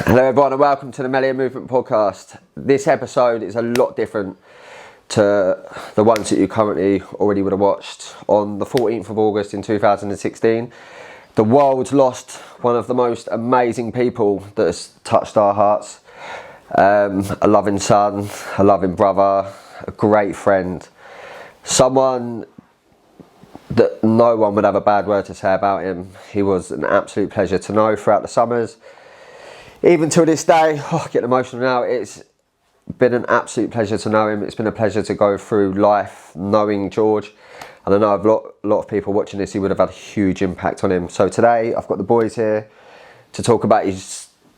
Hello everyone and welcome to the Mellier Movement podcast. This episode is a lot different to the ones that you currently already would have watched. On the 14th of August in 2016, the world lost one of the most amazing people that has touched our hearts. A loving son, a loving brother, a great friend, someone that no one would have a bad word to say about him. He was an absolute pleasure to know throughout the summers. Even to this day, I get emotional now, it's been an absolute pleasure to know him. It's been a pleasure to go through life knowing George. And I know a lot of people watching this, he would have had a huge impact on him. So today, I've got the boys here to talk about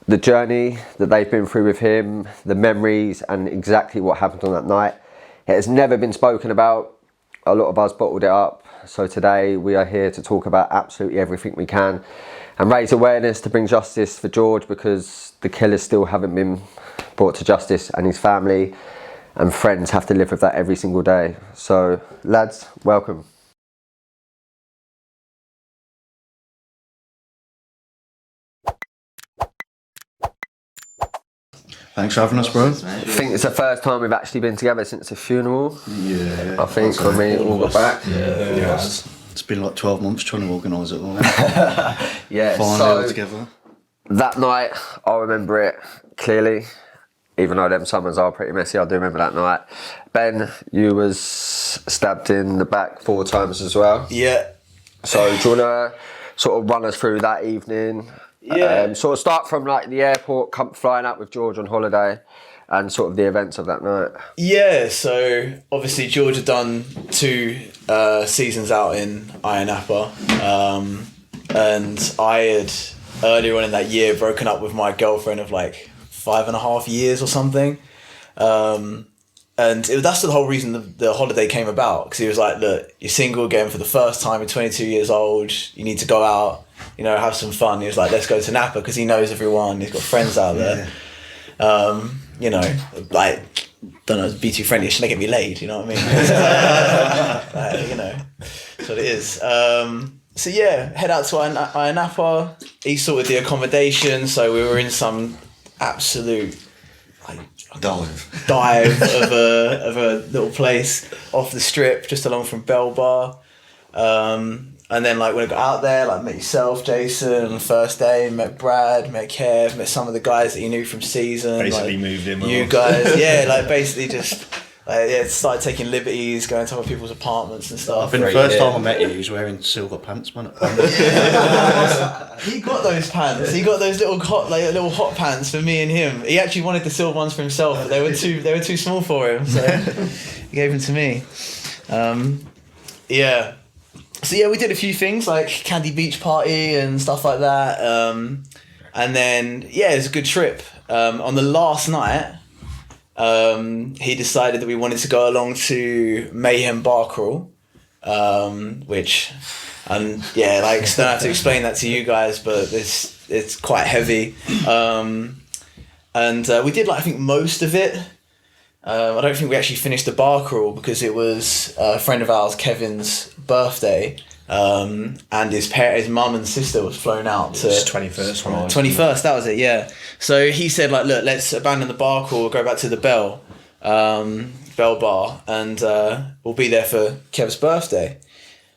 the journey that they've been through with him, the memories and exactly what happened on that night. It has never been spoken about. A lot of us bottled it up. So today, we are here to talk about absolutely everything we can and raise awareness to bring justice for George, because the killers still haven't been brought to justice and his family and friends have to live with that every single day. So lads, welcome. Thanks for having us, bro. I think it's the first time we've actually been together since the funeral. Yeah. I think when we all got back. Yeah. It's been like 12 months trying to organise it all. Yeah, Finally so all together. That night, I remember it clearly. Even though them summers are pretty messy, I do remember that night. Ben, you was stabbed in the back 4 times as well. Yeah. So do you want to sort of run us through that evening? Yeah. Sort of start from like the airport, come flying out with George on holiday and sort of the events of that night. Yeah, so obviously George had done 2 seasons out in R.I.P. And I had earlier on in that year broken up with my girlfriend of like 5.5 years or something. And that's the whole reason the holiday came about, because he was like, look, you're single again for the first time, you're 22 years old, you need to go out, you know, have some fun. He was like, let's go to Napa, because he knows everyone, he's got friends out there. You know, like, don't know, be too friendly, shouldn't get me laid, you know what I mean? You know, that's what it is. So yeah, head out to Napa. He sorted the accommodation, so we were in some absolute like dive of a little place off the strip, just along from Bell Bar. And then like when I got out there, like met yourself, Jason, on the first day, met Brad, met Kev, met some of the guys that you knew from season. Basically like, moved in. You guys, yeah, like basically just started taking liberties, going to other people's apartments and stuff. I think the first time I met you, he was wearing silver pants, man. He got those pants. He got those little hot pants for me and him. He actually wanted the silver ones for himself, but they were too small for him, so he gave them to me. Yeah. So yeah, we did a few things like Candy Beach Party and stuff like that. And then yeah, it was a good trip. On the last night, he decided that we wanted to go along to Mayhem Bar Crawl, which, and yeah, like I don't have to explain that to you guys, but it's quite heavy. And we did like I think most of it. I don't think we actually finished the bar crawl because it was a friend of ours, Kevin's birthday, and his mum and sister was flown out to... It's 21st, right? 21st, that was it, yeah. So he said, like, look, let's abandon the bar crawl, go back to the Bell Bar, and we'll be there for Kev's birthday.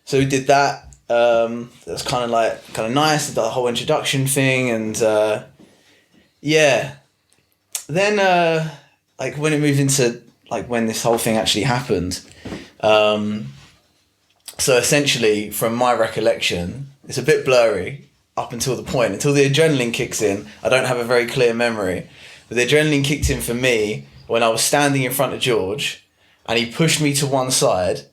So we did that. It was kind of nice, did the whole introduction thing, and yeah. Then... like when it moved into like when this whole thing actually happened, so essentially from my recollection, it's a bit blurry up until the adrenaline kicks in. I don't have a very clear memory, but the adrenaline kicked in for me when I was standing in front of George and he pushed me to one side,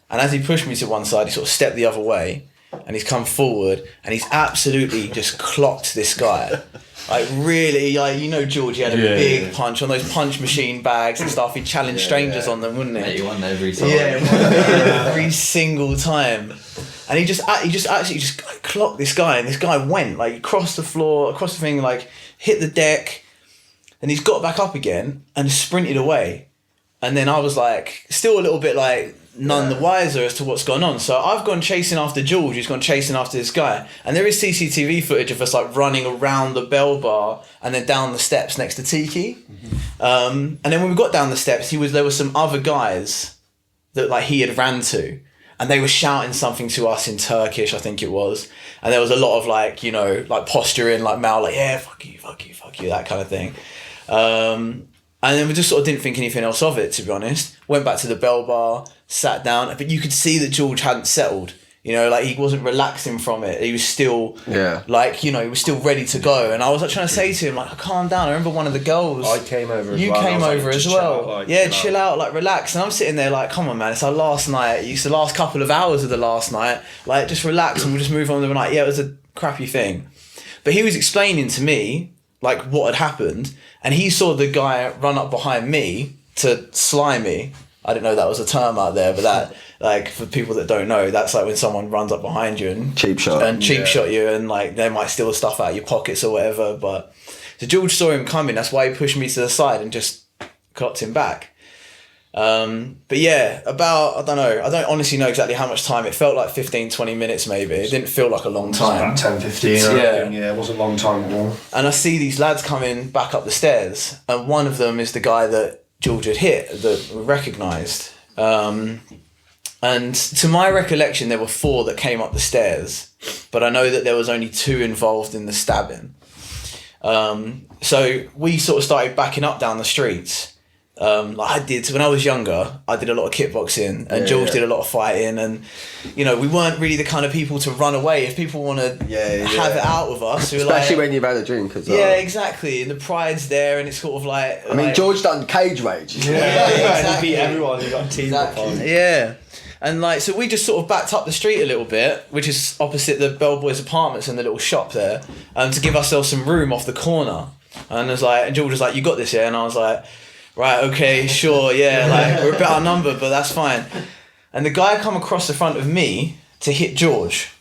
and as he pushed me to one side, he sort of stepped the other way and he's come forward and he's absolutely just clocked this guy. Like really, like you know, George, he had a big punch on those punch machine bags and stuff. He'd challenge strangers on them, wouldn't he? He won every time. Yeah, every single time. And he just actually like, clocked this guy, and this guy went like across the floor, across the thing, like hit the deck, and he's got back up again and sprinted away. And then I was like, still a little bit like none the wiser as to what's gone on. So I've gone chasing after George, who's gone chasing after this guy. And there is CCTV footage of us like running around the Bell Bar and then down the steps next to Tiki. And then when we got down the steps, there were some other guys that like he had ran to. And they were shouting something to us in Turkish, I think it was. And there was a lot of like, you know, like posturing, like Mal, like, yeah, fuck you, that kind of thing. And then we just sort of didn't think anything else of it, to be honest. Went back to the Bell Bar, sat down, but you could see that George hadn't settled. You know, like he wasn't relaxing from it. He was still, like, you know, he was still ready to go. And I was like trying to say to him, like, calm down. I remember one of the girls. I came over as well. You came over like, as well. Chill out, like, chill out, like relax. And I'm sitting there like, come on, man, it's our last night. It's the last couple of hours of the last night. Like, just relax and we'll just move on to the night. Yeah, it was a crappy thing. But he was explaining to me, like, what had happened. And he saw the guy run up behind me to sly me. I didn't know that was a term out there, but that, like, for people that don't know, that's like when someone runs up behind you and cheap shot you, and like they might steal stuff out of your pockets or whatever. But so George saw him coming. That's why he pushed me to the side and just clocked him back. But yeah, I don't honestly know exactly how much time. It felt like 15, 20 minutes maybe. It didn't feel like a long time. About 10, 15. Yeah, it wasn't a long time at all. And I see these lads coming back up the stairs, and one of them is the guy that George had hit, that we recognised. And to my recollection, there were 4 that came up the stairs, but I know that there was only 2 involved in the stabbing. So we sort of started backing up down the streets. Like I did when I was younger. I did a lot of kickboxing, and George did a lot of fighting, and you know, we weren't really the kind of people to run away. If people want to have it out with us, we especially like, when you've had a drink as well. Yeah, exactly. And the pride's there, and it's sort of like, I mean, George done cage rage. Exactly. He beat everyone. He got teamed up on. Yeah. And like, so we just sort of backed up the street a little bit, which is opposite the Bellboys apartments and the little shop there, to give ourselves some room off the corner. And there's like, and George was like, "You got this, yeah?" And I was like, "Right, okay, sure, yeah, like we're a bit outnumbered, but that's fine." And the guy come across the front of me to hit George.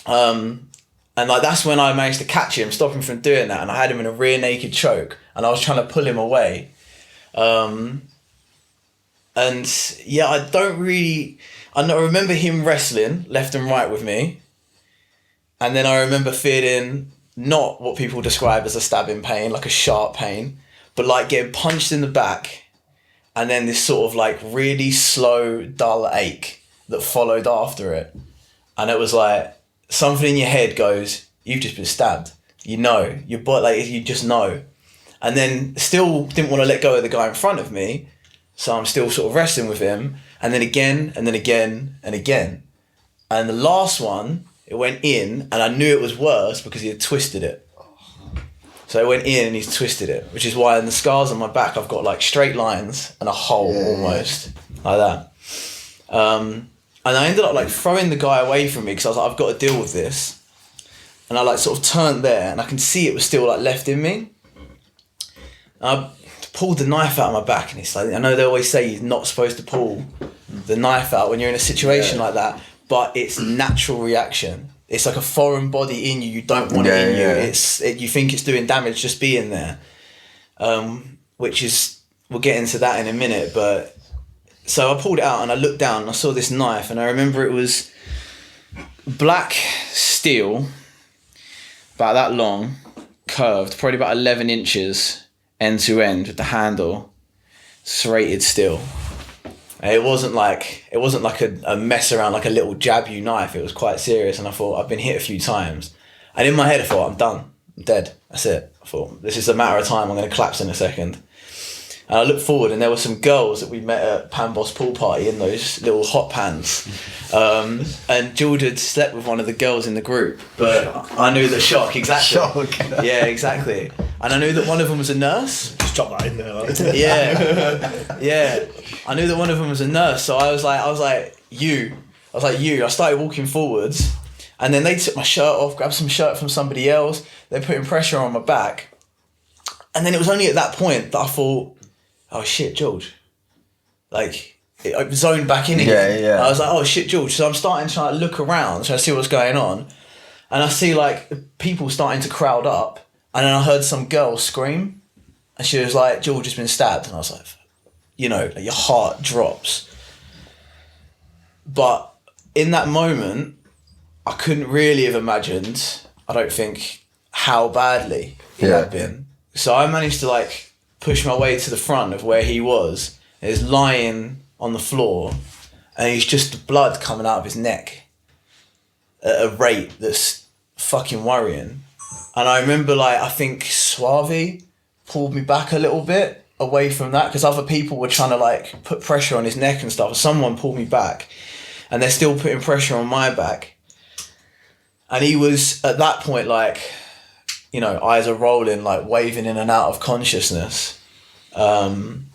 And like that's when I managed to catch him, stop him from doing that, and I had him in a rear naked choke, and I was trying to pull him away. And yeah, I remember him wrestling left and right with me. And then I remember feeling not what people describe as a stabbing pain, like a sharp pain, but like getting punched in the back, and then this sort of like really slow, dull ache that followed after it. And it was like something in your head goes, "You've just been stabbed." You know, your body, like you just know. And then still didn't want to let go of the guy in front of me, so I'm still sort of wrestling with him, and then again, and then again, and again. And the last one, it went in, and I knew it was worse because he had twisted it. So it went in and he's twisted it, which is why in the scars on my back, I've got like straight lines and a hole almost, like that. And I ended up like throwing the guy away from me because I was like, I've got to deal with this. And I like sort of turned there and I can see it was still like left in me. And I pulled the knife out of my back, and it's like, I know they always say you're not supposed to pull the knife out when you're in a situation like that, but it's natural reaction. It's like a foreign body in you. You don't want it in you. You think it's doing damage just being there, which is, we'll get into that in a minute. But so I pulled it out and I looked down and I saw this knife, and I remember it was black steel, about that long, curved, probably about 11 inches end to end with the handle, serrated steel. And it wasn't like a mess around, like a little jab you knife. It was quite serious, and I thought, I've been hit a few times. And in my head I thought, I'm done, I'm dead, that's it. I thought, this is a matter of time, I'm going to collapse in a second. And I looked forward, and there were some girls that we met at Pan Boss pool party in those little hot pans. And George had slept with one of the girls in the group, but I knew the shock, exactly. Shock. Yeah, exactly. And I knew that one of them was a nurse. Just drop that in there. Like. Yeah. I knew that one of them was a nurse, so I was like, you. I started walking forwards, and then they took my shirt off, grabbed some shirt from somebody else. They're putting pressure on my back. And then it was only at that point that I thought, oh shit, George. Like, I zoned back in again. Yeah. I was like, oh shit, George. So I'm starting to try to look around, trying to see what's going on. And I see like people starting to crowd up. And then I heard some girl scream. And she was like, George has been stabbed. And I was like, you know, like your heart drops. But in that moment, I couldn't really have imagined, I don't think, how badly he had been. So I managed to like push my way to the front of where he was. He's lying on the floor and he's just blood coming out of his neck at a rate that's fucking worrying. And I remember like, I think Suave pulled me back a little bit away from that because other people were trying to like put pressure on his neck and stuff. Someone pulled me back and they're still putting pressure on my back. And he was at that point like, you know, eyes are rolling, like waving in and out of consciousness. And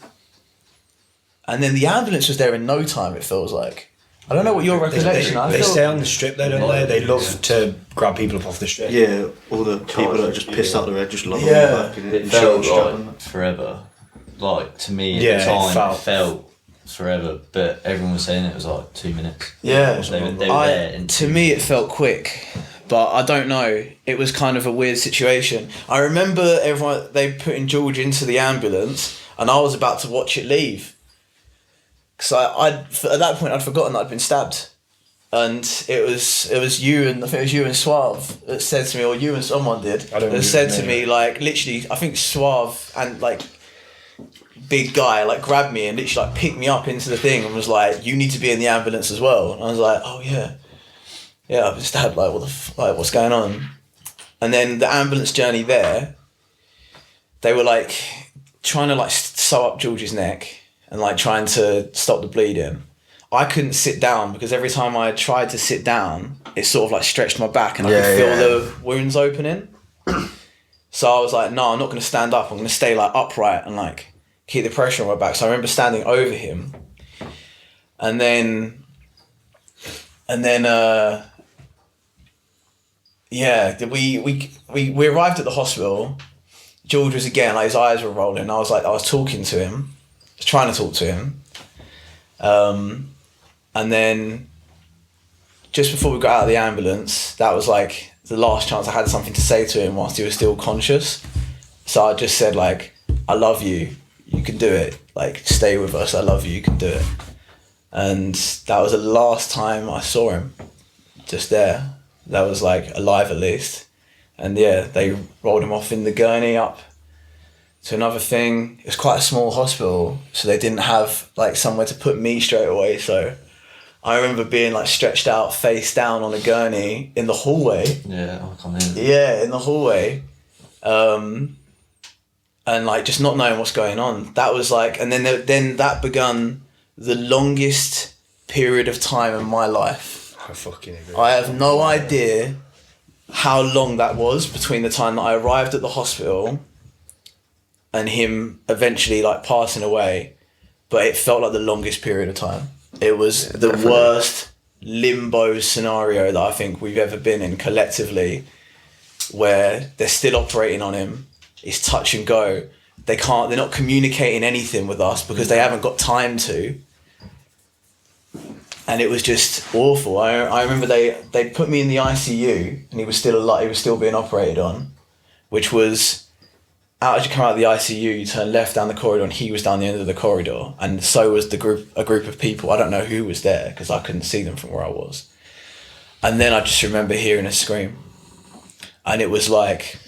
then the ambulance was there in no time, it feels like. I don't know what your recollection is. They stay on the strip, they don't they? They love to grab people up off the strip. Yeah, all the people that are just pissed out their head just love Yeah. back. It felt like forever. Like, to me at the time, it felt forever, but everyone was saying it was like 2 minutes. Yeah. They were there. To me, it felt quick, but I don't know. It was kind of a weird situation. I remember they putting George into the ambulance, and I was about to watch it leave. Because at that point I'd forgotten that I'd been stabbed, and it was you and I think it was you and Suave that said to me, or you and someone did, that said to me like literally, I think Suave and like big guy like grabbed me and literally like picked me up into the thing and was like, you need to be in the ambulance as well. And I was like, oh yeah, I've been stabbed. Like what's going on? And then the ambulance journey there, they were like trying to like sew up George's neck and like trying to stop the bleeding. I couldn't sit down because every time I tried to sit down, it sort of like stretched my back and I could feel the wounds opening. So I was like, no, I'm not going to stand up. I'm going to stay like upright and like keep the pressure on my back. So I remember standing over him, and then we arrived at the hospital. George was again, like his eyes were rolling. I was talking to him. I was trying to talk to him. And then just before we got out of the ambulance, that was like the last chance I had something to say to him whilst he was still conscious. So I just said like, I love you, you can do it. Like, stay with us, I love you, you can do it. And that was the last time I saw him, just there. That was like alive at least. And yeah, they rolled him off in the gurney up to another thing. It was quite a small hospital, so they didn't have like somewhere to put me straight away. So I remember being like stretched out face down on a gurney in the hallway. Yeah, I come in. Yeah, in the hallway. And like just not knowing what's going on. That was like, and then that begun the longest period of time in my life. I fucking agree. I have no idea how long that was between the time that I arrived at the hospital and him eventually like passing away, but it felt like the longest period of time. It was the worst limbo scenario that I think we've ever been in collectively, where they're still operating on him. It's touch and go. They're not communicating anything with us because they haven't got time to. And it was just awful. I remember they put me in the ICU and he was still alive. He was still being operated on, which was, as you come out of the ICU, you turn left down the corridor and he was down the end of the corridor. And so was a group of people. I don't know who was there because I couldn't see them from where I was. And then I just remember hearing a scream. And it was like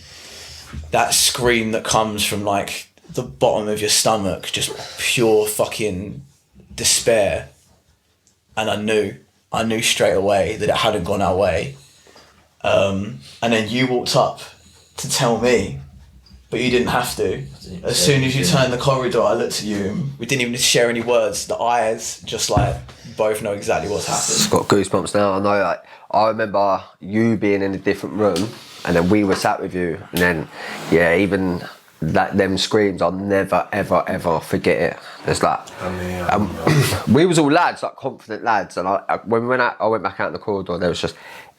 that scream that comes from like the bottom of your stomach, just pure fucking despair. And I knew straight away that it hadn't gone our way. And then you walked up to tell me, but you didn't have to. As soon as you turned the corridor, I looked at you and we didn't even share any words. The eyes just like both know exactly what's happened. It's got goosebumps now. I know. Like, I remember you being in a different room, and then we were sat with you, and then even them screams, I'll never ever ever forget it. There's that. We was all lads, like confident lads, and when we went out, I went back out in the corridor. There was just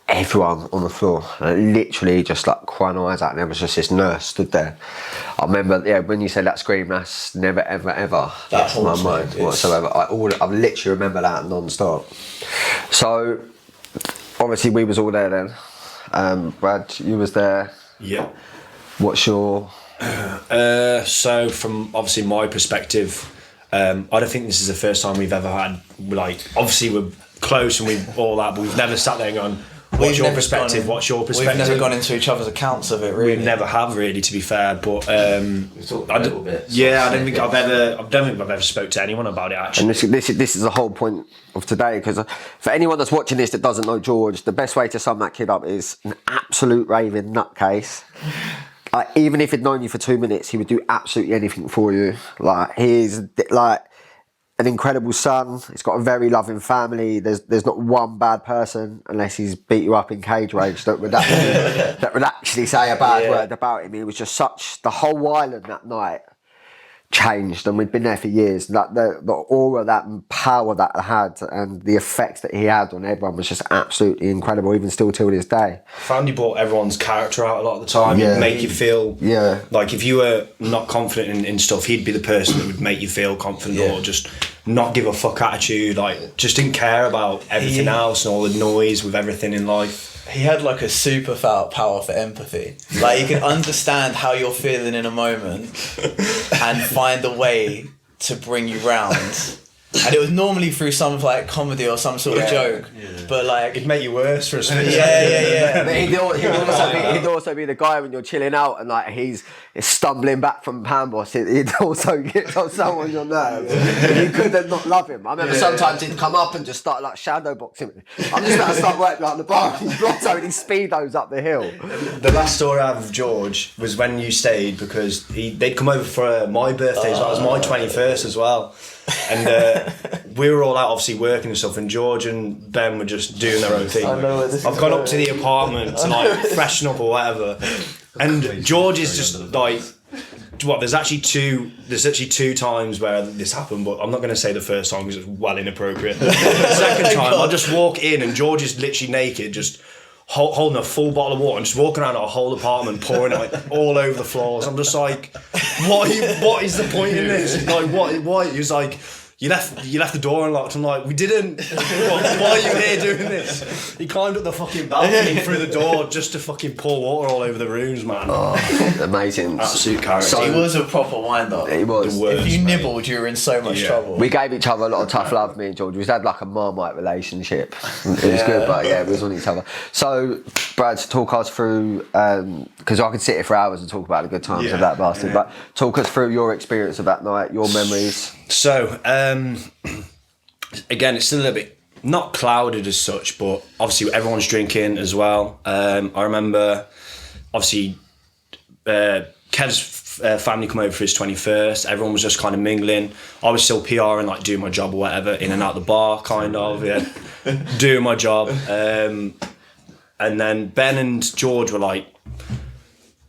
everyone on the floor, and literally just like crying eyes out, and there was just this nurse stood there. I remember, when you said that scream, that's never ever ever left my mind whatsoever. I literally remember that non-stop. So obviously we was all there then. Brad, you was there. Yeah. What's your... So from obviously my perspective, I don't think this is the first time we've ever had, like, obviously we're close and we've all that, but we've never sat there and gone, what's your perspective? We've never gone into each other's accounts of it, really. We never have, really, to be fair. But we've talked a little bit. I don't think I've ever spoke to anyone about it, actually. And this is the whole point of today, because for anyone that's watching this that doesn't know George, the best way to sum that kid up is an absolute raving nutcase. Even if he'd known you for 2 minutes, he would do absolutely anything for you. Like, he's like an incredible son. He's got a very loving family. There's not one bad person, unless he's beat you up in cage rage, that would actually say a bad word about him. He was just the whole island that night changed, and we'd been there for years. That the aura, that power that it had, and the effects that he had on everyone was just absolutely incredible, even still till this day. I found he brought everyone's character out a lot of the time. He'd make you feel like if you were not confident in stuff, he'd be the person that would make you feel confident, or just not give a fuck attitude, like just didn't care about everything else and all the noise with everything in life. He had like a super power for empathy. Like, he can understand how you're feeling in a moment and find a way to bring you round. And it was normally through some like comedy or some sort of joke, but like it'd make you worse for a spin. But he'd also be the guy when you're chilling out and like he's stumbling back from Pambos. He'd also get on someone your nerves. You couldn't not love him. I remember sometimes he'd come up and just start like shadow boxing me. I'm just about to start working like the bar. He's blotto and he speedos up the hill. The last story I have of George was when you stayed, because they'd come over for my birthday, so that was my 21st as well. And we were all out obviously working and stuff, and George and Ben were just doing their own thing. I've gone up to the apartment to like freshen up or whatever, and George is just like, there's actually two times where this happened, but I'm not going to say the first time because it's well inappropriate. The second time I just walk in and George is literally naked, just holding a full bottle of water and just walking around our whole apartment, pouring it like all over the floors. I'm just like, what is the point in this? Like, what? He was like, you left the door unlocked. I'm like, we didn't. Why are you here doing this? He climbed up the fucking balcony through the door just to fucking pour water all over the rooms, man. Oh, amazing. Absolute character. So he was a proper wind-up. He was. If you nibbled, you were in so much trouble. We gave each other a lot of tough love, me and George. We had like a Marmite relationship. It was good, but we was on each other. So, Brad, talk us through, because I could sit here for hours and talk about the good times of that bastard, but talk us through your experience of that night, your memories. So, again, it's still a little bit not clouded as such, but obviously everyone's drinking as well. I remember, obviously, Kev's family come over for his 21st. Everyone was just kind of mingling. I was still PRing, like doing my job or whatever, in and out the bar, kind of, doing my job. And then Ben and George were like,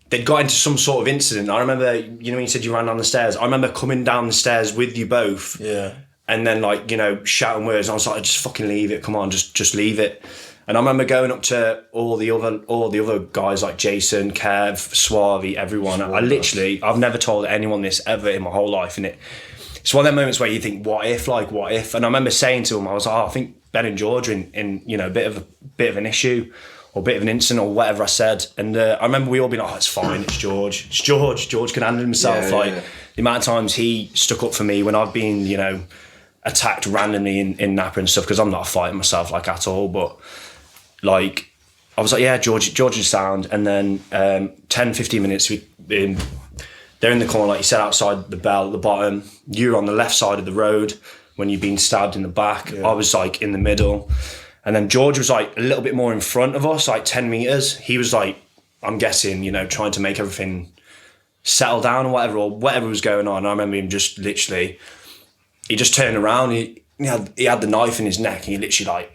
they'd got into some sort of incident. I remember, when you said you ran down the stairs, I remember coming down the stairs with you both. Yeah. And then shouting words. And I was like, just fucking leave it. Come on, just leave it. And I remember going up to all the other guys like Jason, Kev, Suave, everyone. I've never told anyone this ever in my whole life. And it's one of them moments where you think, what if? And I remember saying to them, I was like, I think Ben and George are in a bit of an issue, or a bit of an incident, or whatever I said. And I remember we all being like, it's fine, it's George. It's George. George can handle himself. The amount of times he stuck up for me when I've been, attacked randomly in Napa and stuff, because I'm not fighting myself at all. But I was like, yeah, George is sound. And then 10-15 minutes, they're in the corner, like you said, outside the bell at the bottom. You were on the left side of the road when you'd been stabbed in the back. I was in the middle. And then George was a little bit more in front of us, 10 metres. He was I'm guessing, trying to make everything settle down or whatever was going on. I remember him just literally, he just turned around, he had the knife in his neck, and he literally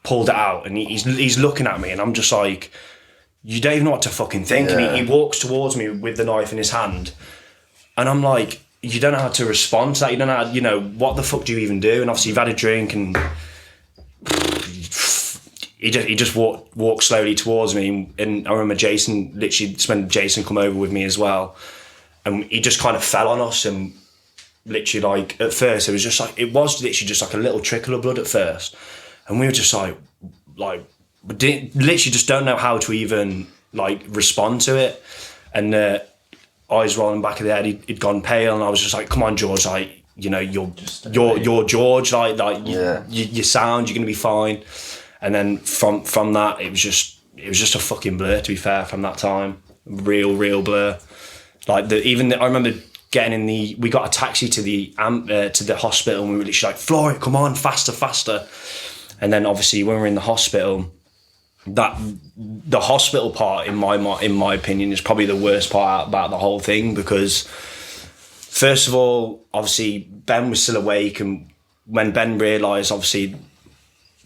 pulled it out, and he's looking at me, and I'm just like, you don't even know what to fucking think. And he walks towards me with the knife in his hand, and I'm like, you don't know how to respond to that. You don't know how, what the fuck do you even do? And obviously you've had a drink, and he just walked slowly towards me. And I remember Jason, literally, when Jason come over with me as well, and he just kind of fell on us, and literally at first it was literally just a little trickle of blood at first, and we were just we literally just don't know how to even respond to it. And eyes rolling back of the head, he'd gone pale, and I was just like, come on George, you know, you're George, you're sound, you're gonna be fine. And then from that, it was just a fucking blur. To be fair, from that time, real blur. Like I remember getting we got a taxi to the hospital, and we were literally like, Flory, come on, faster. And then obviously when we were in the hospital, the hospital part in my opinion is probably the worst part about the whole thing, because first of all, obviously Ben was still awake, and when Ben realised obviously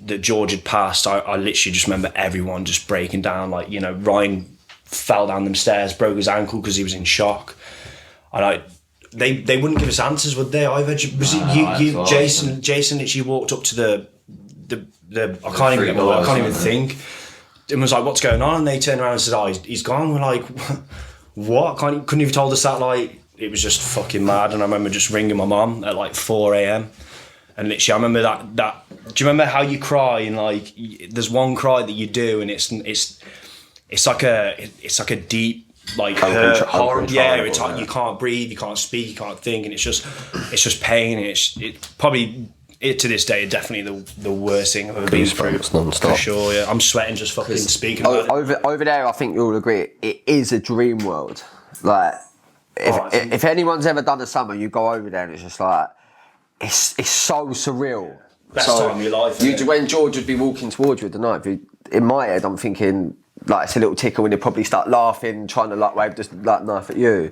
that George had passed, I literally just remember everyone just breaking down. Like, you know, Ryan fell down them stairs, broke his ankle because he was in shock, and they wouldn't give us answers, would they? Either Jason literally walked up to the I can't even think, and was like, what's going on? And they turned around and said, oh, he's gone. We're like, what? Couldn't you have told us that? Like, it was just fucking mad. And I remember just ringing my mum at like 4 a.m. and literally I remember that do you remember how you cry, and like there's one cry that you do, and it's like a deep, like horror. Yeah, it's like you can't breathe, you can't speak, you can't think, and it's just pain. And it's probably to this day definitely the worst thing I've ever been through. Non-stop. For sure, yeah. I'm sweating just fucking speaking about it. Over there, I think you'll agree, it is a dream world. Like, if anyone's ever done a summer, you go over there and it's just like, it's so surreal. Best time of your life. When George would be walking towards you with the knife, in my head, I'm thinking, like, it's a little tickle, and he'd probably start laughing, trying to like wave just like knife at you.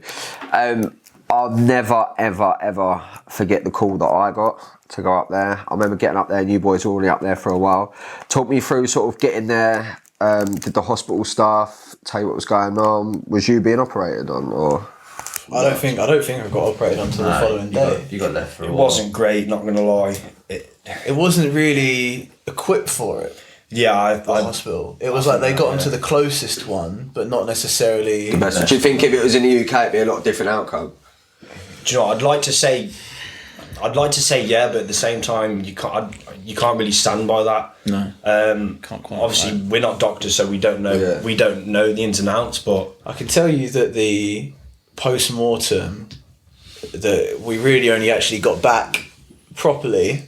I'll never ever forget the call that I got to go up there. I remember getting up there, and you boys were already up there for a while. Talk me through sort of getting there. Did the hospital staff tell you what was going on? Was you being operated on, or? I don't think I got operated until the following day. You got left for a while. It wasn't great, not gonna lie. It wasn't really equipped for it. Yeah, the hospital. It was like they got him to the closest one, but not necessarily. Do you think if it was in the UK, it'd be a lot different outcome? Do you know? I'd like to say yeah, but at the same time, you can't really stand by that. No, can't quite. Obviously, we're not doctors, so we don't know. Yeah. We don't know the ins and outs. But I can tell you that the post-mortem, that we really only actually got back properly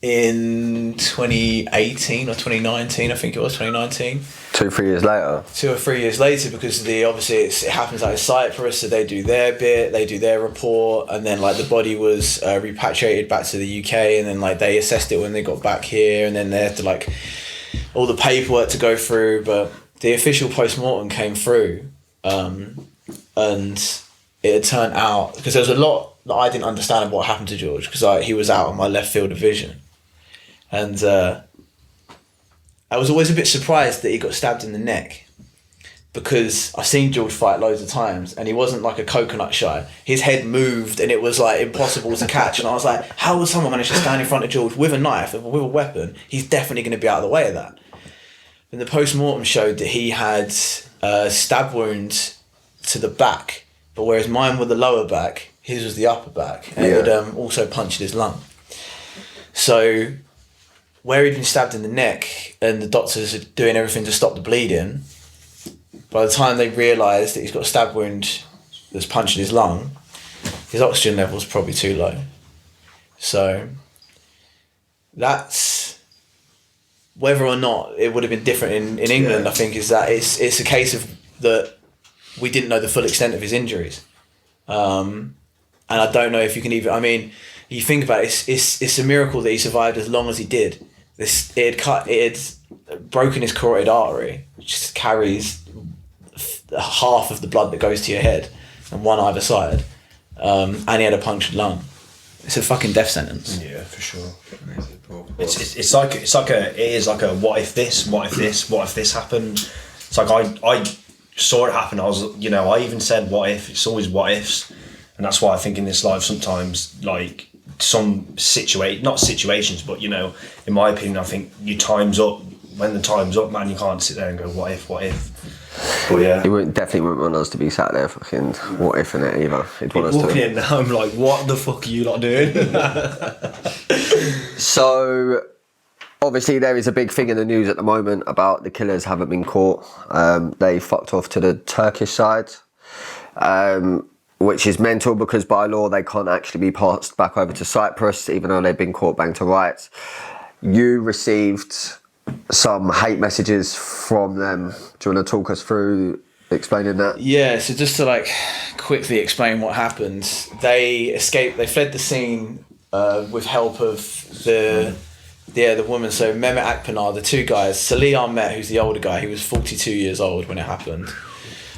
in 2018 or 2019. I think it was 2019. 2-3 years later. 2 or 3 years later, because obviously it happens out in Cyprus, so they do their bit, they do their report, and then like the body was repatriated back to the UK, and then like they assessed it when they got back here, and then they had to like all the paperwork to go through. But the official post-mortem came through, and it had turned out, because there was a lot that I didn't understand about what happened to George, because he was out of my left field of vision, and I was always a bit surprised that he got stabbed in the neck, because I've seen George fight loads of times, and he wasn't like a coconut shy. His head moved, and it was like impossible to catch, and I was like, how will someone manage to stand in front of George with a knife, with a weapon? He's definitely going to be out of the way of that. And the post-mortem showed that he had stab wounds to the back, but whereas mine were the lower back, his was the upper back, and it had also punctured his lung. So where he'd been stabbed in the neck, and the doctors are doing everything to stop the bleeding, by the time they realised that he's got a stab wound that's punctured his lung, his oxygen level's probably too low. So that's, whether or not it would have been different in England, I think, is that it's a case of that we didn't know the full extent of his injuries. And I don't know if you can even, I mean, you think about it, it's a miracle that he survived as long as he did. It had broken his carotid artery, which just carries half of the blood that goes to your head, and one either side. And he had a punctured lung. It's a fucking death sentence. Yeah, for sure. It's like a what if this happened. It's like I saw it happen. I even said what if. It's always what ifs, and that's why I think in this life sometimes, like, some not situations, but in my opinion, I think your time's up. When the time's up, man, you can't sit there and go what if. But yeah, he definitely wouldn't want us to be sat there fucking what if in it either. He'd want us walking in now, I'm like, what the fuck are you lot doing? So obviously there is a big thing in the news at the moment about the killers haven't been caught. They fucked off to the Turkish side. which is mental because by law they can't actually be passed back over to Cyprus, even though they've been court banged to rights. You received some hate messages from them. Do you want to talk us through explaining that? Yeah, so just to like quickly explain what happened, they escaped, they fled the scene with help of the woman. So Mehmet Akpınar, the two guys, Salih Ahmet, who's the older guy, he was 42 years old when it happened.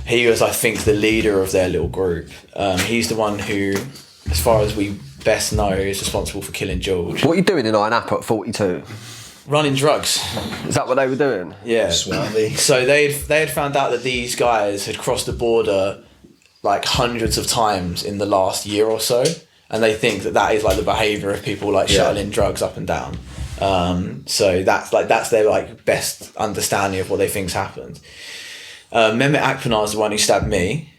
He was, I think, the leader of their little group. He's the one who, as far as we best know, is responsible for killing George. What are you doing in INAP at 42? Running drugs. Is that what they were doing? Yeah. Swarthy. So they had found out that these guys had crossed the border like hundreds of times in the last year or so, and they think that is like the behaviour of people like shuttling drugs up and down. So that's their like best understanding of what they think's happened. Mehmet Akpınar is the one who stabbed me,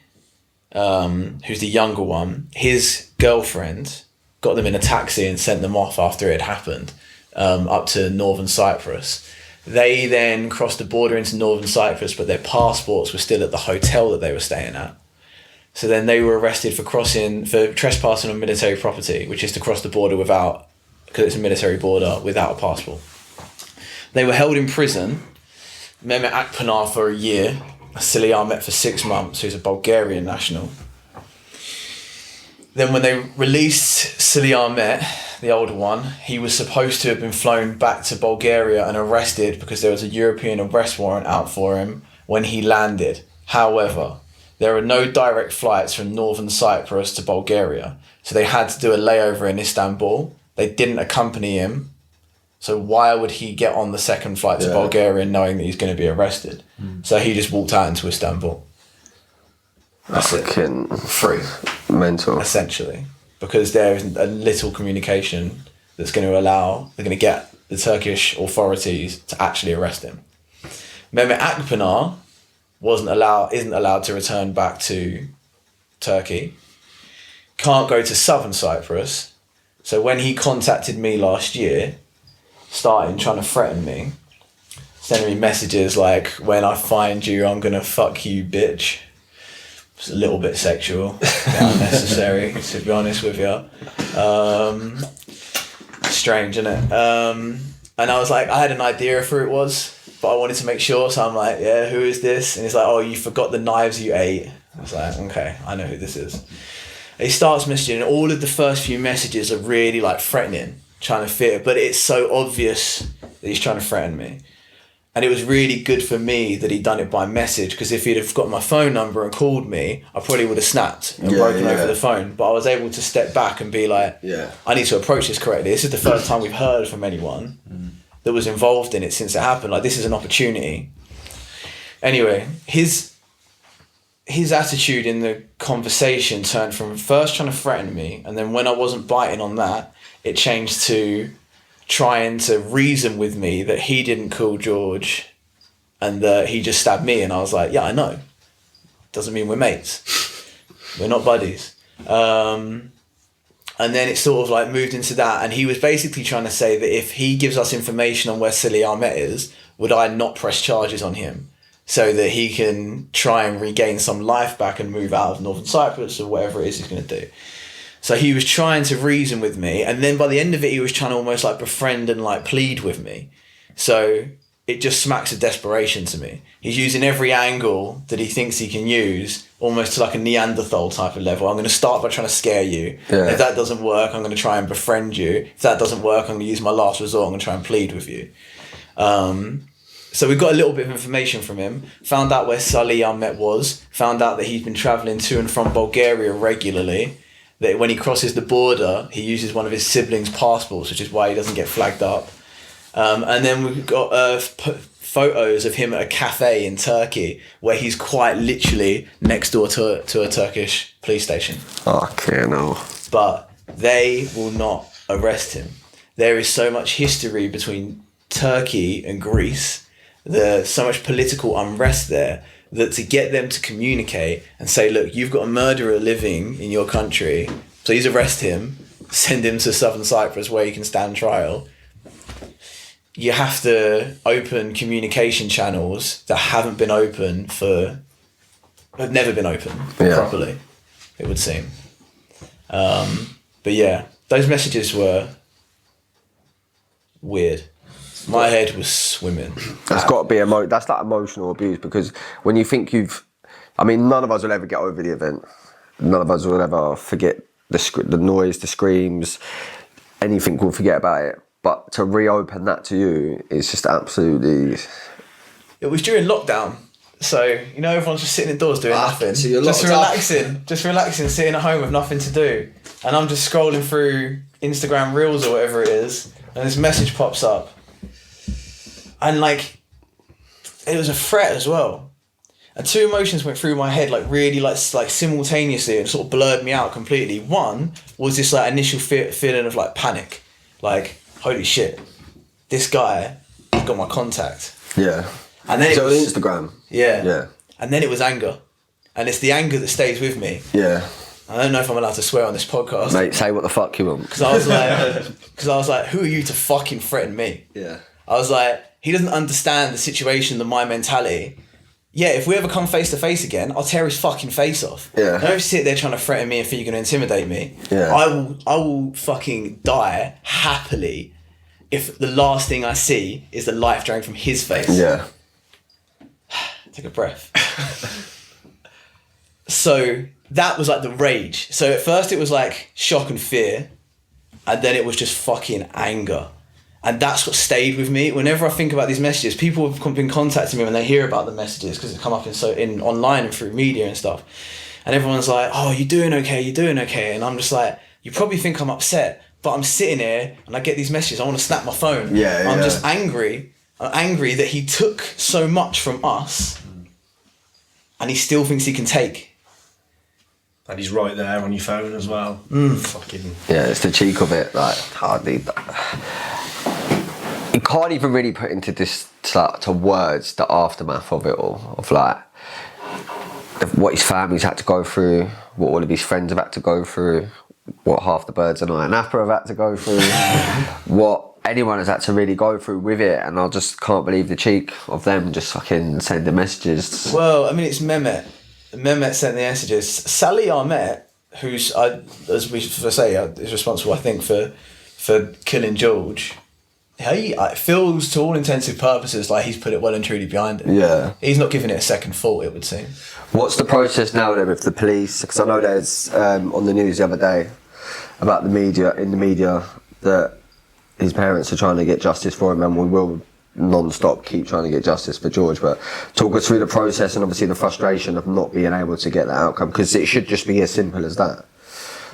who's the younger one. His girlfriend got them in a taxi and sent them off after it had happened, up to northern Cyprus. They then crossed the border into northern Cyprus, but their passports were still at the hotel that they were staying at. So then they were arrested for trespassing on military property, which is to cross the border without, because it's a military border, without a passport. They were held in prison, Mehmet Akpınar for a year, Salih Ahmet for 6 months, who's a Bulgarian national. Then when they released Salih Ahmet, the older one, he was supposed to have been flown back to Bulgaria and arrested because there was a European arrest warrant out for him when he landed. However, there are no direct flights from northern Cyprus to Bulgaria, so they had to do a layover in Istanbul. They didn't accompany him, so why would he get on the second flight to Bulgaria knowing that he's going to be arrested? So he just walked out into Istanbul. That's fucking free. Mental. Essentially. Because there is a little communication that's going to allow, they're going to get the Turkish authorities to actually arrest him. Mehmet Akpınar isn't allowed to return back to Turkey. Can't go to southern Cyprus. So when he contacted me last year, starting trying to threaten me, sending me messages like, when I find you, I'm going to fuck you, bitch. It's a little bit sexual, a bit unnecessary, to be honest with you. Strange, isn't it? And I was like, I had an idea of who it was, but I wanted to make sure, so I'm like, yeah, who is this? And he's like, oh, you forgot the knives you ate. I was like, okay, I know who this is. And he starts messaging, and all of the first few messages are really like threatening, trying to fit, but it's so obvious that he's trying to threaten me. And it was really good for me that he'd done it by message, because if he'd have got my phone number and called me, I probably would have snapped and broken over the phone. But I was able to step back and be like, I need to approach this correctly. This is the first time we've heard from anyone that was involved in it since it happened. Like, this is an opportunity. Anyway, his attitude in the conversation turned from first trying to threaten me, and then when I wasn't biting on that, it changed to trying to reason with me that he didn't kill George and that he just stabbed me. And I was like, yeah, I know. Doesn't mean we're mates. We're not buddies. And then it sort of like moved into that. And he was basically trying to say that if he gives us information on where Salih Ahmet is, would I not press charges on him so that he can try and regain some life back and move out of Northern Cyprus or whatever it is he's going to do. So he was trying to reason with me, and then by the end of it, he was trying to almost like befriend and like plead with me. So it just smacks of desperation to me. He's using every angle that he thinks he can use, almost to like a Neanderthal type of level. I'm going to start by trying to scare you. Yeah. If that doesn't work, I'm going to try and befriend you. If that doesn't work, I'm going to use my last resort. I'm going to try and plead with you. So we got a little bit of information from him, found out where Salih Ahmet was, found out that he's been travelling to and from Bulgaria regularly, that when he crosses the border, he uses one of his siblings' passports, which is why he doesn't get flagged up. And then we've got photos of him at a cafe in Turkey where he's quite literally next door to a Turkish police station. Okay, no. But they will not arrest him. There is so much history between Turkey and Greece, there's so much political unrest there, that to get them to communicate and say, look, you've got a murderer living in your country, please arrest him, send him to southern Cyprus where he can stand trial. You have to open communication channels that have never been open properly. it would seem. But yeah, those messages were weird. My head was swimming. That's got to be that's like emotional abuse, because when you think none of us will ever get over the event. None of us will ever forget the noise, the screams, anything. We'll forget about it. But to reopen that to you, it's just absolutely. It was during lockdown, so everyone's just sitting indoors doing nothing, so you're just relaxing, sitting at home with nothing to do, and I'm just scrolling through Instagram Reels or whatever it is, and this message pops up. And it was a threat as well, and two emotions went through my head really simultaneously, and sort of blurred me out completely. One was this initial feeling of panic, holy shit, this guy got my contact. Yeah. And then on Instagram. Yeah. And then it was anger, and it's the anger that stays with me. Yeah. I don't know if I'm allowed to swear on this podcast. Mate, say what the fuck you want. Because I was like, who are you to fucking threaten me? Yeah. I was like, he doesn't understand the situation, my mentality. Yeah, if we ever come face to face again, I'll tear his fucking face off. Yeah. Don't sit there trying to threaten me and think you're going to intimidate me. Yeah. I will fucking die happily if the last thing I see is the life drained from his face. Yeah. Take a breath. So that was the rage. So at first it was shock and fear, and then it was just fucking anger. And that's what stayed with me. Whenever I think about these messages, people have been contacting me when they hear about the messages, because they come up in online and through media and stuff. And everyone's like, oh, you're doing okay. And I'm just like, you probably think I'm upset, but I'm sitting here and I get these messages. I want to snap my phone. Yeah. I'm just angry. I'm angry that he took so much from us and he still thinks he can take. And he's right there on your phone as well. Fucking. Yeah, it's the cheek of it. Hardly. You can't even really put into this to words the aftermath of it all. Of what his family's had to go through, what all of his friends have had to go through, what half the birds in R.I.P have had to go through, what anyone has had to really go through with it, and I just can't believe the cheek of them just fucking sending messages. Well, it's Mehmet. Mehmet sent the messages. Salih Ahmet, who's, as we say, is responsible, I think, for killing George. He feels, to all intensive purposes, like he's put it well and truly behind it. Yeah. He's not giving it a second thought, it would seem. What's the process now then with the police? Because I know there's on the news the other day about in the media that his parents are trying to get justice for him, and we will non-stop keep trying to get justice for George. But talk us through the process and obviously the frustration of not being able to get that outcome, because it should just be as simple as that.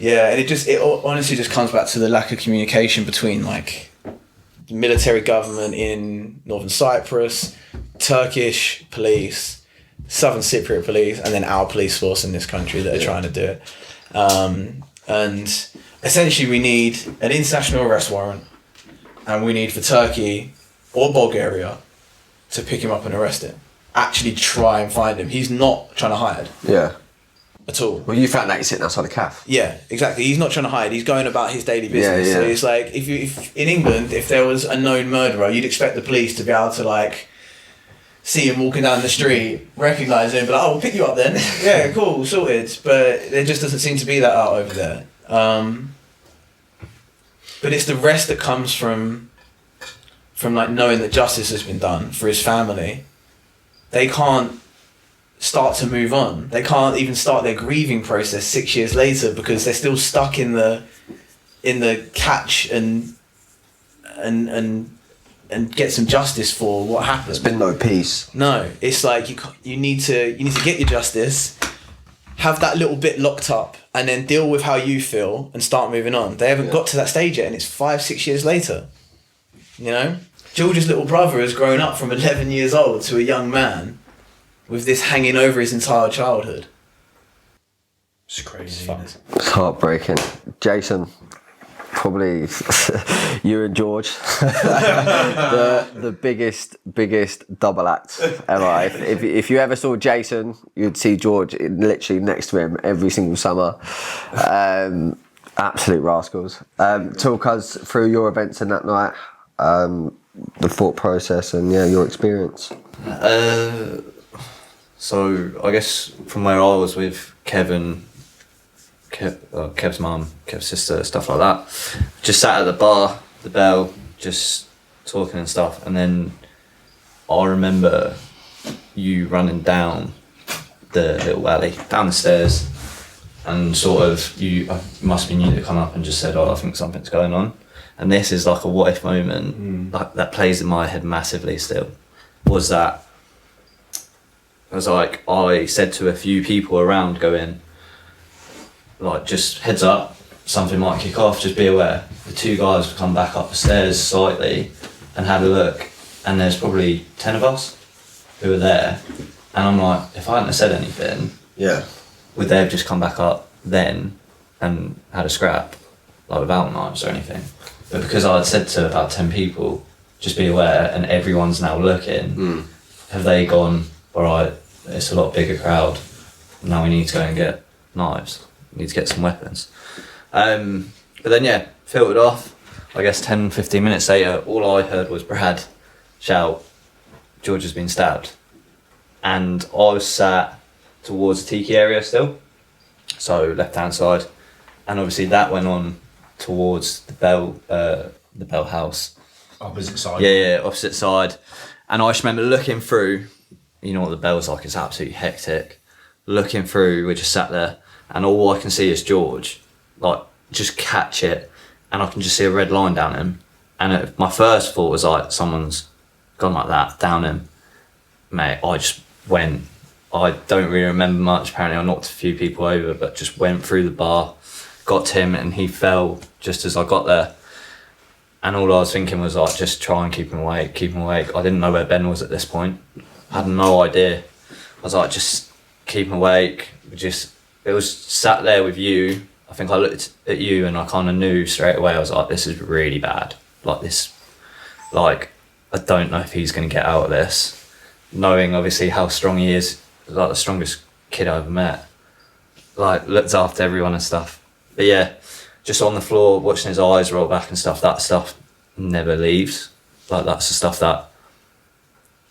Yeah, and it honestly just comes back to the lack of communication between the military government in Northern Cyprus, Turkish police, Southern Cypriot police, and then our police force in this country that are trying to do it. And essentially we need an international arrest warrant, and we need for Turkey or Bulgaria to pick him up and arrest him. Actually try and find him. He's not trying to hide. Yeah. At all. Well, you found out he's sitting outside the CAF. Yeah, exactly. He's not trying to hide. He's going about his daily business. Yeah. So it's if in England, if there was a known murderer, you'd expect the police to be able to see him walking down the street, recognise him, but we'll pick you up then. Yeah, cool, sorted. But there just doesn't seem to be that out over there. But it's the rest that comes from knowing that justice has been done for his family. They can't start to move on. They can't even start their grieving process 6 years later, because they're still stuck in the catch and get some justice for what happened. There's been no peace. No, it's you need to get your justice, have that little bit locked up, and then deal with how you feel and start moving on. They haven't got to that stage yet, and it's 5-6 years later. George's little brother has grown up from 11 years old to a young man with this hanging over his entire childhood. It's crazy. It's heartbreaking. Jason, probably you and George, the biggest double act ever. If you ever saw Jason, you'd see George literally next to him every single summer. Absolute rascals. Talk us through your events in that night, the thought process, and your experience. So I guess from where I was with Kevin, Kev's mum, Kev's sister, stuff like that. Just sat at the bar, the Bell, just talking and stuff. And then I remember you running down the little alley, down the stairs, and sort of you must be new to come up and just said, I think something's going on. And this is like a what if moment, like that plays in my head massively still, was that I was like, I said to a few people around going, like, just heads up, something might kick off, just be aware. The two guys would come back up the stairs slightly and had a look, and there's probably 10 of us who were there. And I'm like, if I hadn't have said anything, would they have just come back up then and had a scrap, like without knives or anything? But because I had said to about 10 people, just be aware, and everyone's now looking, have they gone, all right, it's a lot bigger crowd, now we need to go and get knives, we need to get some weapons. But then, yeah, filtered off. I guess 10, 15 minutes later, all I heard was Brad shout, George has been stabbed. And I was sat towards the tiki area still, so left-hand side. And obviously that went on towards the Bell house. Opposite side. Yeah, opposite side. And I just remember looking through, you know what the Bell's like, it's absolutely hectic. Looking through, we just sat there, and all I can see is George, like, just catch it, and I can just see a red line down him. And my first thought was like, someone's gone like that, down him. Mate, I just went, I don't really remember much, apparently I knocked a few people over, but just went through the bar, got to him, and he fell just as I got there. And all I was thinking was like, just try and keep him awake, keep him awake. I didn't know where Ben was at this point. I had no idea. I was like, just keep him awake. It was sat there with you. I think I looked at you and I kind of knew straight away. I was like, this is really bad. I don't know if he's going to get out of this. Knowing obviously how strong he is, like the strongest kid I ever met. Like, looked after everyone and stuff. But yeah, just on the floor, watching his eyes roll back and stuff, that stuff never leaves. Like, that's the stuff that,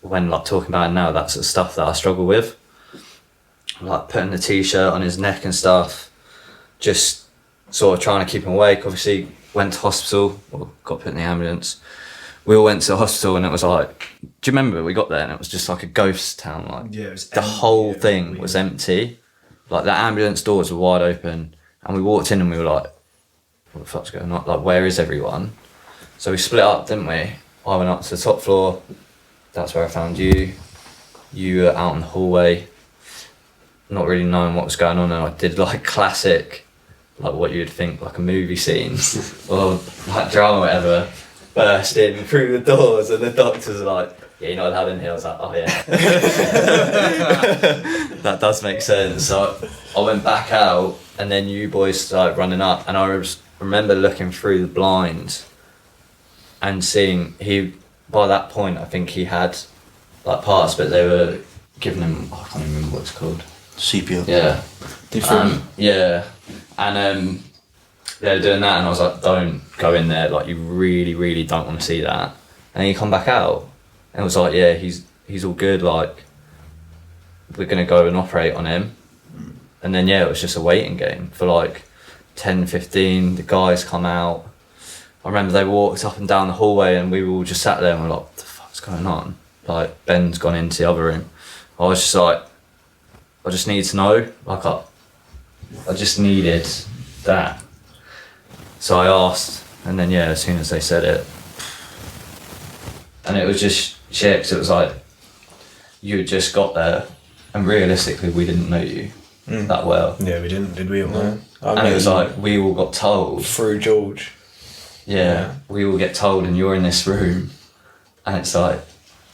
when like talking about it now, that's the stuff that I struggle with. Like putting the t-shirt on his neck and stuff, just sort of trying to keep him awake. Obviously went to hospital, or got put in the ambulance. We all went to the hospital and it was like, do you remember we got there and it was just like a ghost town, like it was the empty, whole thing was empty. Like the ambulance doors were wide open and we walked in and we were like, what the fuck's going on? Like, where is everyone? So we split up, didn't we? I went up to the top floor, that's where I found you. You were out in the hallway, not really knowing what was going on, and I did like classic, like what you'd think like a movie scene or like drama or whatever, burst in through the doors and the doctors are like, yeah, you're not allowed in here. I was like, oh yeah. That does make sense. So I went back out and then you boys started running up and I remember looking through the blinds and seeing by that point I think he had like parts, but they were giving him, I can't even remember what it's called. CPR. Yeah. Different. Yeah. And they were doing that and I was like, don't go in there, like you really, really don't want to see that. And you come back out and it was like, yeah, he's all good, like we're gonna go and operate on him. And then yeah, it was just a waiting game for like 10, 15, the guys come out. I remember they walked up and down the hallway and we were all just sat there and we're like, what the fuck's going on? Like Ben's gone into the other room. I was just like, I just need to know, like I just needed that. So I asked, and then yeah, as soon as they said it, and it was just shit, 'cause it was like, you had just got there, and realistically we didn't know you that well. Yeah, we didn't, did we? No. And it was like, we all got told. Through George. Yeah, we all get told and you're in this room, and it's like,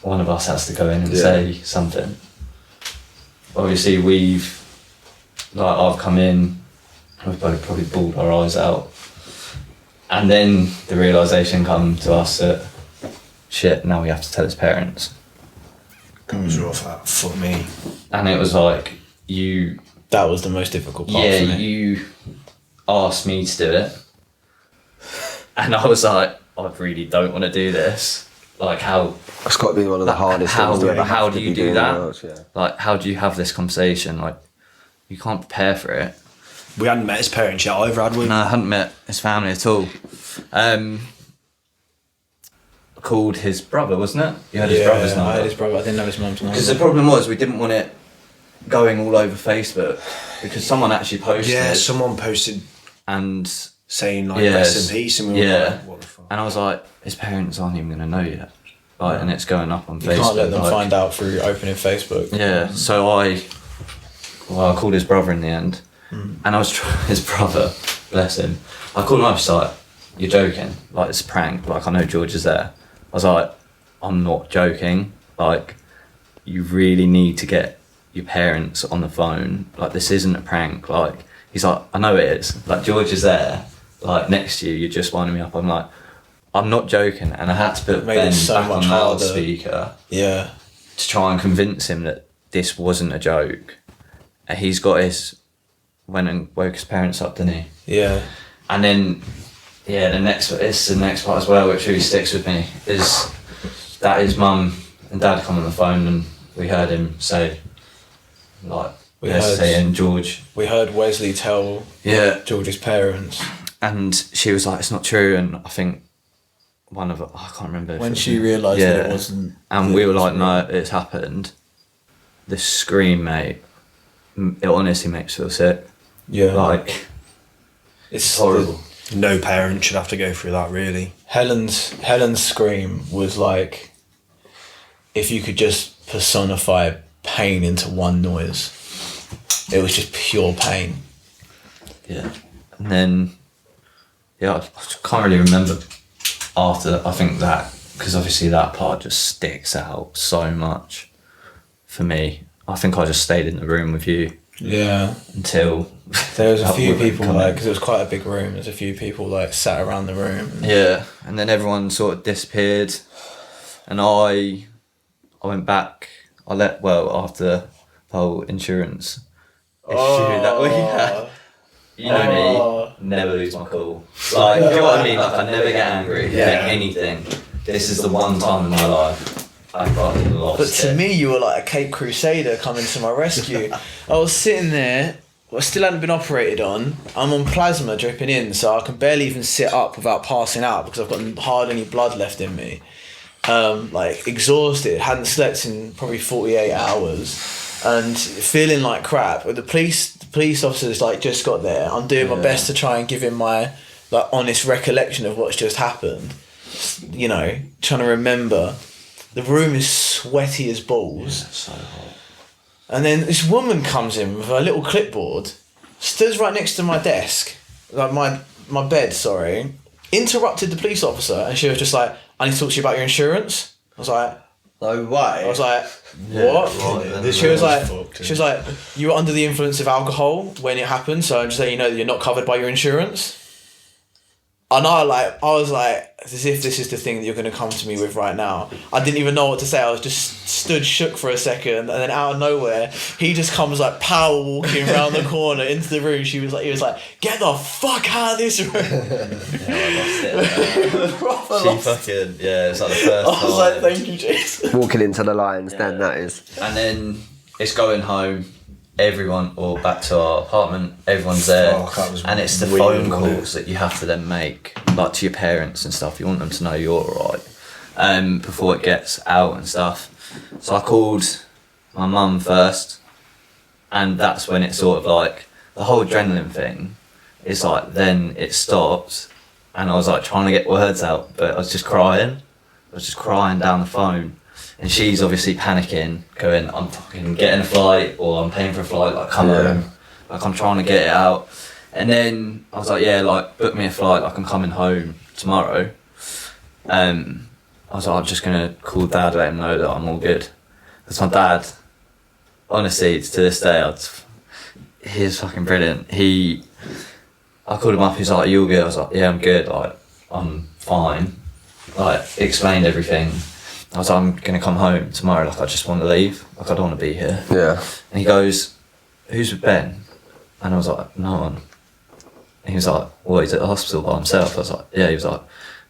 one of us has to go in and say something. Obviously I've come in, we've both probably bawled our eyes out. And then the realisation come to us that, shit, now we have to tell his parents. That was rough for me. And it was like, that was the most difficult part for me. You asked me to do it. And I was like, I really don't want to do this. Like how... That's got to be one of the hardest things to ever have how to do you be do doing that? else, yeah. Like, how do you have this conversation? Like, you can't prepare for it. We hadn't met his parents yet either, had we? No, I hadn't met his family at all. Called his brother, wasn't it? You had his brother's number. I had his brother. I didn't know his mum's number. Because the problem was we didn't want it going all over Facebook because someone actually posted. Yeah, someone posted and saying like rest in peace, and we were like, what the fuck? And I was like, his parents aren't even going to know yet. Like, and it's going up on Facebook. You can't let them find out through opening Facebook. Yeah, so I called his brother in the end, and I was his brother, bless him. I called him up, I was like, "You're joking? Like, it's a prank. Like, I know George is there." I was like, "I'm not joking. Like, you really need to get your parents on the phone. Like, this isn't a prank." Like, he's like, "I know it is. Like, George is there. Like, next to you. You're just winding me up." I'm like, I'm not joking, and I had to put Ben back on loudspeaker to try and convince him that this wasn't a joke. And he's got went and woke his parents up, didn't he? Yeah. And then, the next part as well, which really sticks with me, is that his mum and dad come on the phone and we heard him say, like, saying George. We heard Wesley tell George's parents. And she was like, "It's not true," and I think I can't remember. When she realised that it wasn't. And we were like, "No, it's happened." The scream, mate, it honestly makes you feel sick. Yeah. Like, it's horrible. No parent should have to go through that, really. Helen's scream was like, if you could just personify pain into one noise, it was just pure pain. Yeah. And then, I can't really remember after, I think that, because obviously that part just sticks out so much for me. I think I just stayed in the room with you. Yeah. Until there was a few people, like, because it was quite a big room, there's a few people like sat around the room. Yeah, and then everyone sort of disappeared, and I went back. After the whole insurance issue that we had. You know me, never lose my cool. Like, you know what I mean? Like, I never get angry at anything. This is the one time in my life I fucking lost But to me, you were like a Cape Crusader coming to my rescue. I was sitting there, I still hadn't been operated on. I'm on plasma dripping in, so I can barely even sit up without passing out because I've got hardly any blood left in me. Like, exhausted, hadn't slept in probably 48 hours. And feeling like crap. The police officers like just got there. I'm doing my best to try and give him my like honest recollection of what's just happened. You know, trying to remember. The room is sweaty as balls. Yeah, so hot. And then this woman comes in with a little clipboard, stood right next to my desk, like my bed, sorry, interrupted the police officer, and she was just like, "I need to talk to you about your insurance." I was like, No way. I was like, what? She was like, "You were under the influence of alcohol when it happened, so I'm just letting you know that you're not covered by your insurance." And I was like, as if this is the thing that you're going to come to me with right now. I didn't even know what to say. I was just stood shook for a second, and then out of nowhere, he just comes like power walking around the corner into the room. He was like, "Get the fuck out of this room!" I lost it. It's like the first I was like, "Thank you, Jason." Walking into the lines, then that is. And then it's going home. Everyone, or back to our apartment, everyone's there, and it's the phone calls that you have to then make, like to your parents and stuff. You want them to know you're alright, before it gets out and stuff. So I called my mum first, and that's when it sort of like, the whole adrenaline thing is like, then it stopped, and I was like trying to get words out, but I was just crying. Down the phone. And she's obviously panicking, going, "I'm fucking getting a flight," or "I'm paying for a flight, like come home." Like, I'm trying to get it out. And then I was like, "Yeah, like book me a flight, like I'm coming home tomorrow." I was like, "I'm just gonna call Dad, let him know that I'm all good." Because my dad, honestly, to this day, he's fucking brilliant. I called him up, he's like, "Are you all good?" I was like, "Yeah, I'm good, like I'm fine." Like, explained everything. I was like, "I'm going to come home tomorrow, like I just want to leave, like I don't want to be here." Yeah. And he goes, "Who's with Ben?" And I was like, "No one." And he was like, "Well, he's at the hospital by himself." I was like, "Yeah." He was like,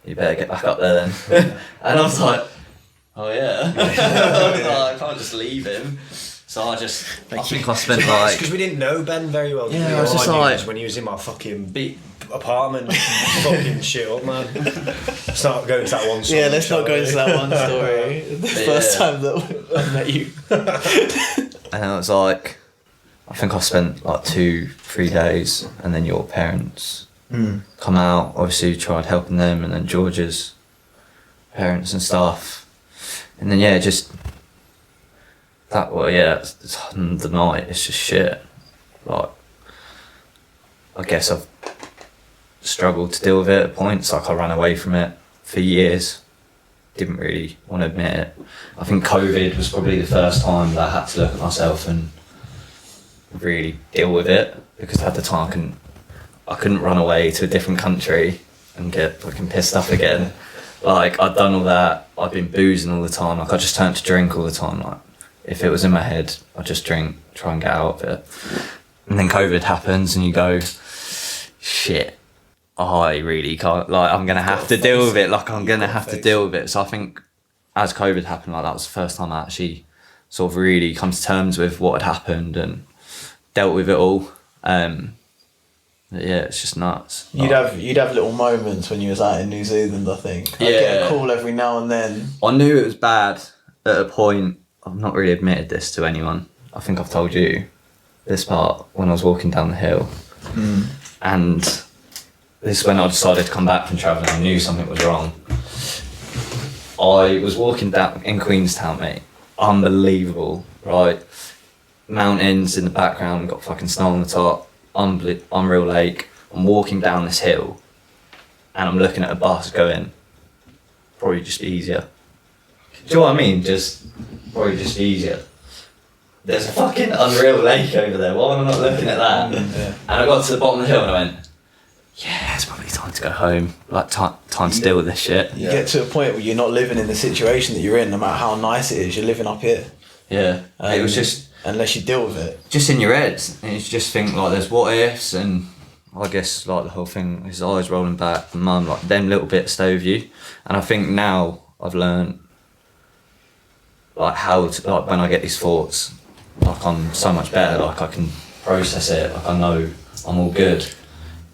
"You better get back up there then." And I was like, "Oh yeah." I was like, "I can't just leave him." So So I think I spent because we didn't know Ben very well. Yeah, did we? I was All just I knew like- was when he was in my fucking apartment, fucking shit up, man. Let's not go into that one story. Yeah, let's not go into that one story. The first Yeah. time that I met you. And I was like, I think I spent like 2-3 days, and then your parents come out. Obviously, tried helping them, and then George's parents and stuff. And then just that. Well, it's the night. It's just shit. Like, I guess I've struggled to deal with it at points. Like, I ran away from it for years. Didn't really want to admit it. I think COVID was probably the first time that I had to look at myself and really deal with it, because at the time I couldn't run away to a different country and get fucking pissed off again. Like, I'd done all that. I'd been boozing all the time. Like, I just turned to drink all the time. Like, if it was in my head, I'd just drink, try and get out of it. And then COVID happens, and you go, shit, I really can't. Like, I'm gonna have to deal with it. Like, I'm gonna have to deal with it. So I think as COVID happened, like, that was the first time I actually sort of really come to terms with what had happened and dealt with it all. It's just nuts. You'd have little moments when you was out in New Zealand, I think. I'd get a call every now and then. I knew it was bad at a point. I've not really admitted this to anyone. I think I've told you this part when I was walking down the hill. And this is when I decided to come back from travelling. I knew something was wrong. I was walking down in Queenstown, mate. Unbelievable, right? Mountains in the background, got fucking snow on the top, unreal lake. I'm walking down this hill and I'm looking at a bus going, probably just easier. Do you know what I mean? Probably just easier. There's a fucking unreal lake over there, why am I not looking at that? And I got to the bottom of the hill and I went, yeah, it's probably time to go home. Like, time to deal with this shit. You get to a point where you're not living in the situation that you're in, no matter how nice it is, you're living up here. Yeah, it was just... Unless you deal with it. Just in your head, and you just think, like, there's what ifs, and I guess, like, the whole thing, his eyes rolling back, and mum, like, them little bits stay with you. And I think now I've learned, like, how to, like, when I get these thoughts, like, I'm so much better, like, I can process it, like, I know I'm all good.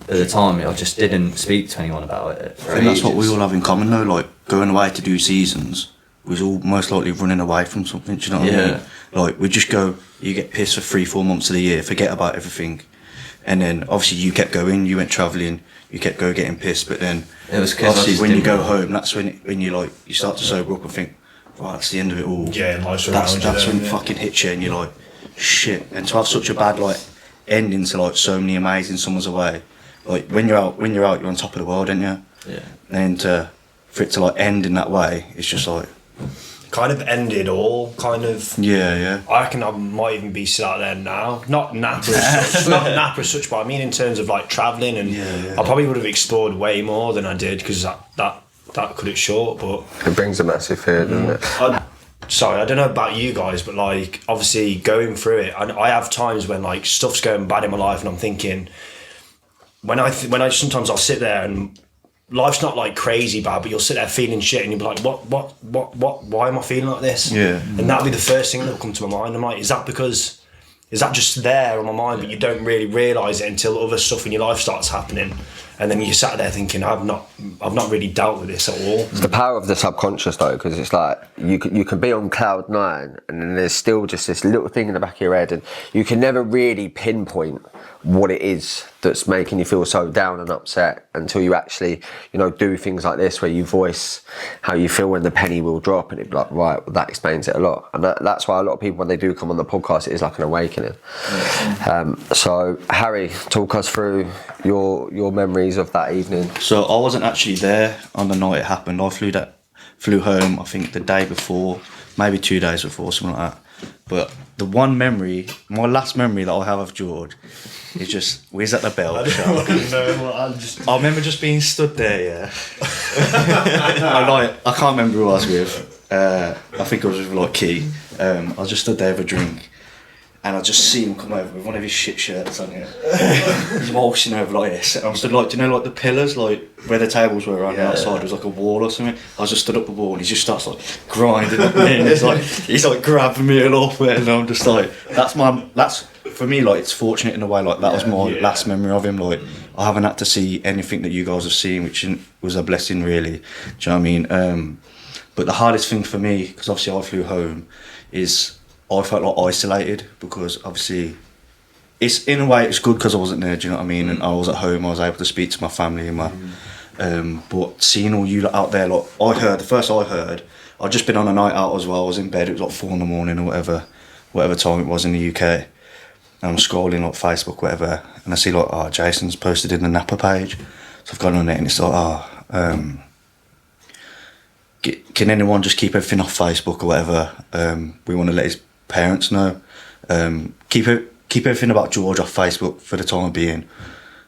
At the time, I just didn't speak to anyone about it. I think that's what we all have in common though, like going away to do seasons, we was all most likely running away from something, do you know what I mean? Like, we just go, you get pissed for 3-4 months of the year, forget about everything. And then obviously you kept going, you went travelling, you kept getting pissed, but then it was obviously when you go home, that's when you start to sober up and think, right, that's the end of it all. Yeah, life's that's around you when then, it fucking hits you and you're like, shit. And to have such a bad like ending to like so many amazing summers away, like when you're out, you're on top of the world, aren't you? Yeah. And for it to like end in that way, it's just like kind of ended all, kind of. Yeah. I reckon I might even be still out there now. Not Napa as such, not Napa as such, but I mean in terms of like travelling, and I probably would have explored way more than I did, because that cut it short. But It brings a massive fear, doesn't it? Sorry, I don't know about you guys, but like obviously going through it, I have times when like stuff's going bad in my life, and I'm thinking, when I sometimes I'll sit there and life's not like crazy bad, but you'll sit there feeling shit, and you'll be like, what, why am I feeling like this? Yeah. And that'll be the first thing that'll come to my mind. I'm like, is that just there on my mind, but you don't really realise it until other stuff in your life starts happening, and then you sat there thinking, I've not really dealt with this at all. It's the power of the subconscious though, because it's like you can be on cloud 9 and then there's still just this little thing in the back of your head, and you can never really pinpoint what it is that's making you feel so down and upset until you actually, do things like this where you voice how you feel when the penny will drop, and it'd be like, right, well, that explains it a lot. And that's why a lot of people, when they do come on the podcast, it is like an awakening. So Harry, talk us through your memories of that evening. So I wasn't actually there on the night it happened. I flew home, I think the day before, maybe 2 days before, something like that. But the one memory, my last memory that I have of George is just, we was at the bell shop. I remember just being stood there, I can't remember who I was with. I think I was with like Key. I was just stood there with a drink. And I just see him come over with one of his shit shirts on here. He's waltzing over like this. And I stood like, do you know like the pillars, like where the tables were on the outside, there was like a wall or something. I just stood up the wall and he just starts like grinding at me. And he's like grabbing me and off it. And I'm just like, that's for me, like, it's fortunate in a way. Like that was my last memory of him. Like I haven't had to see anything that you guys have seen, which was a blessing really. Do you know what I mean? But the hardest thing for me, because obviously I flew home, is I felt like isolated, because obviously it's in a way it's good because I wasn't there, do you know what I mean? And I was at home, I was able to speak to my family and my but seeing all you lot out there, like the first I heard, I'd just been on a night out as well. I was in bed, it was like 4 a.m. or whatever time it was in the UK, and I'm scrolling like Facebook, whatever, and I see like, oh, Jason's posted in the Napa page, so I've gone on it and it's like, can anyone just keep everything off Facebook or whatever? We want to let his parents know. Keep everything about George off Facebook for the time being.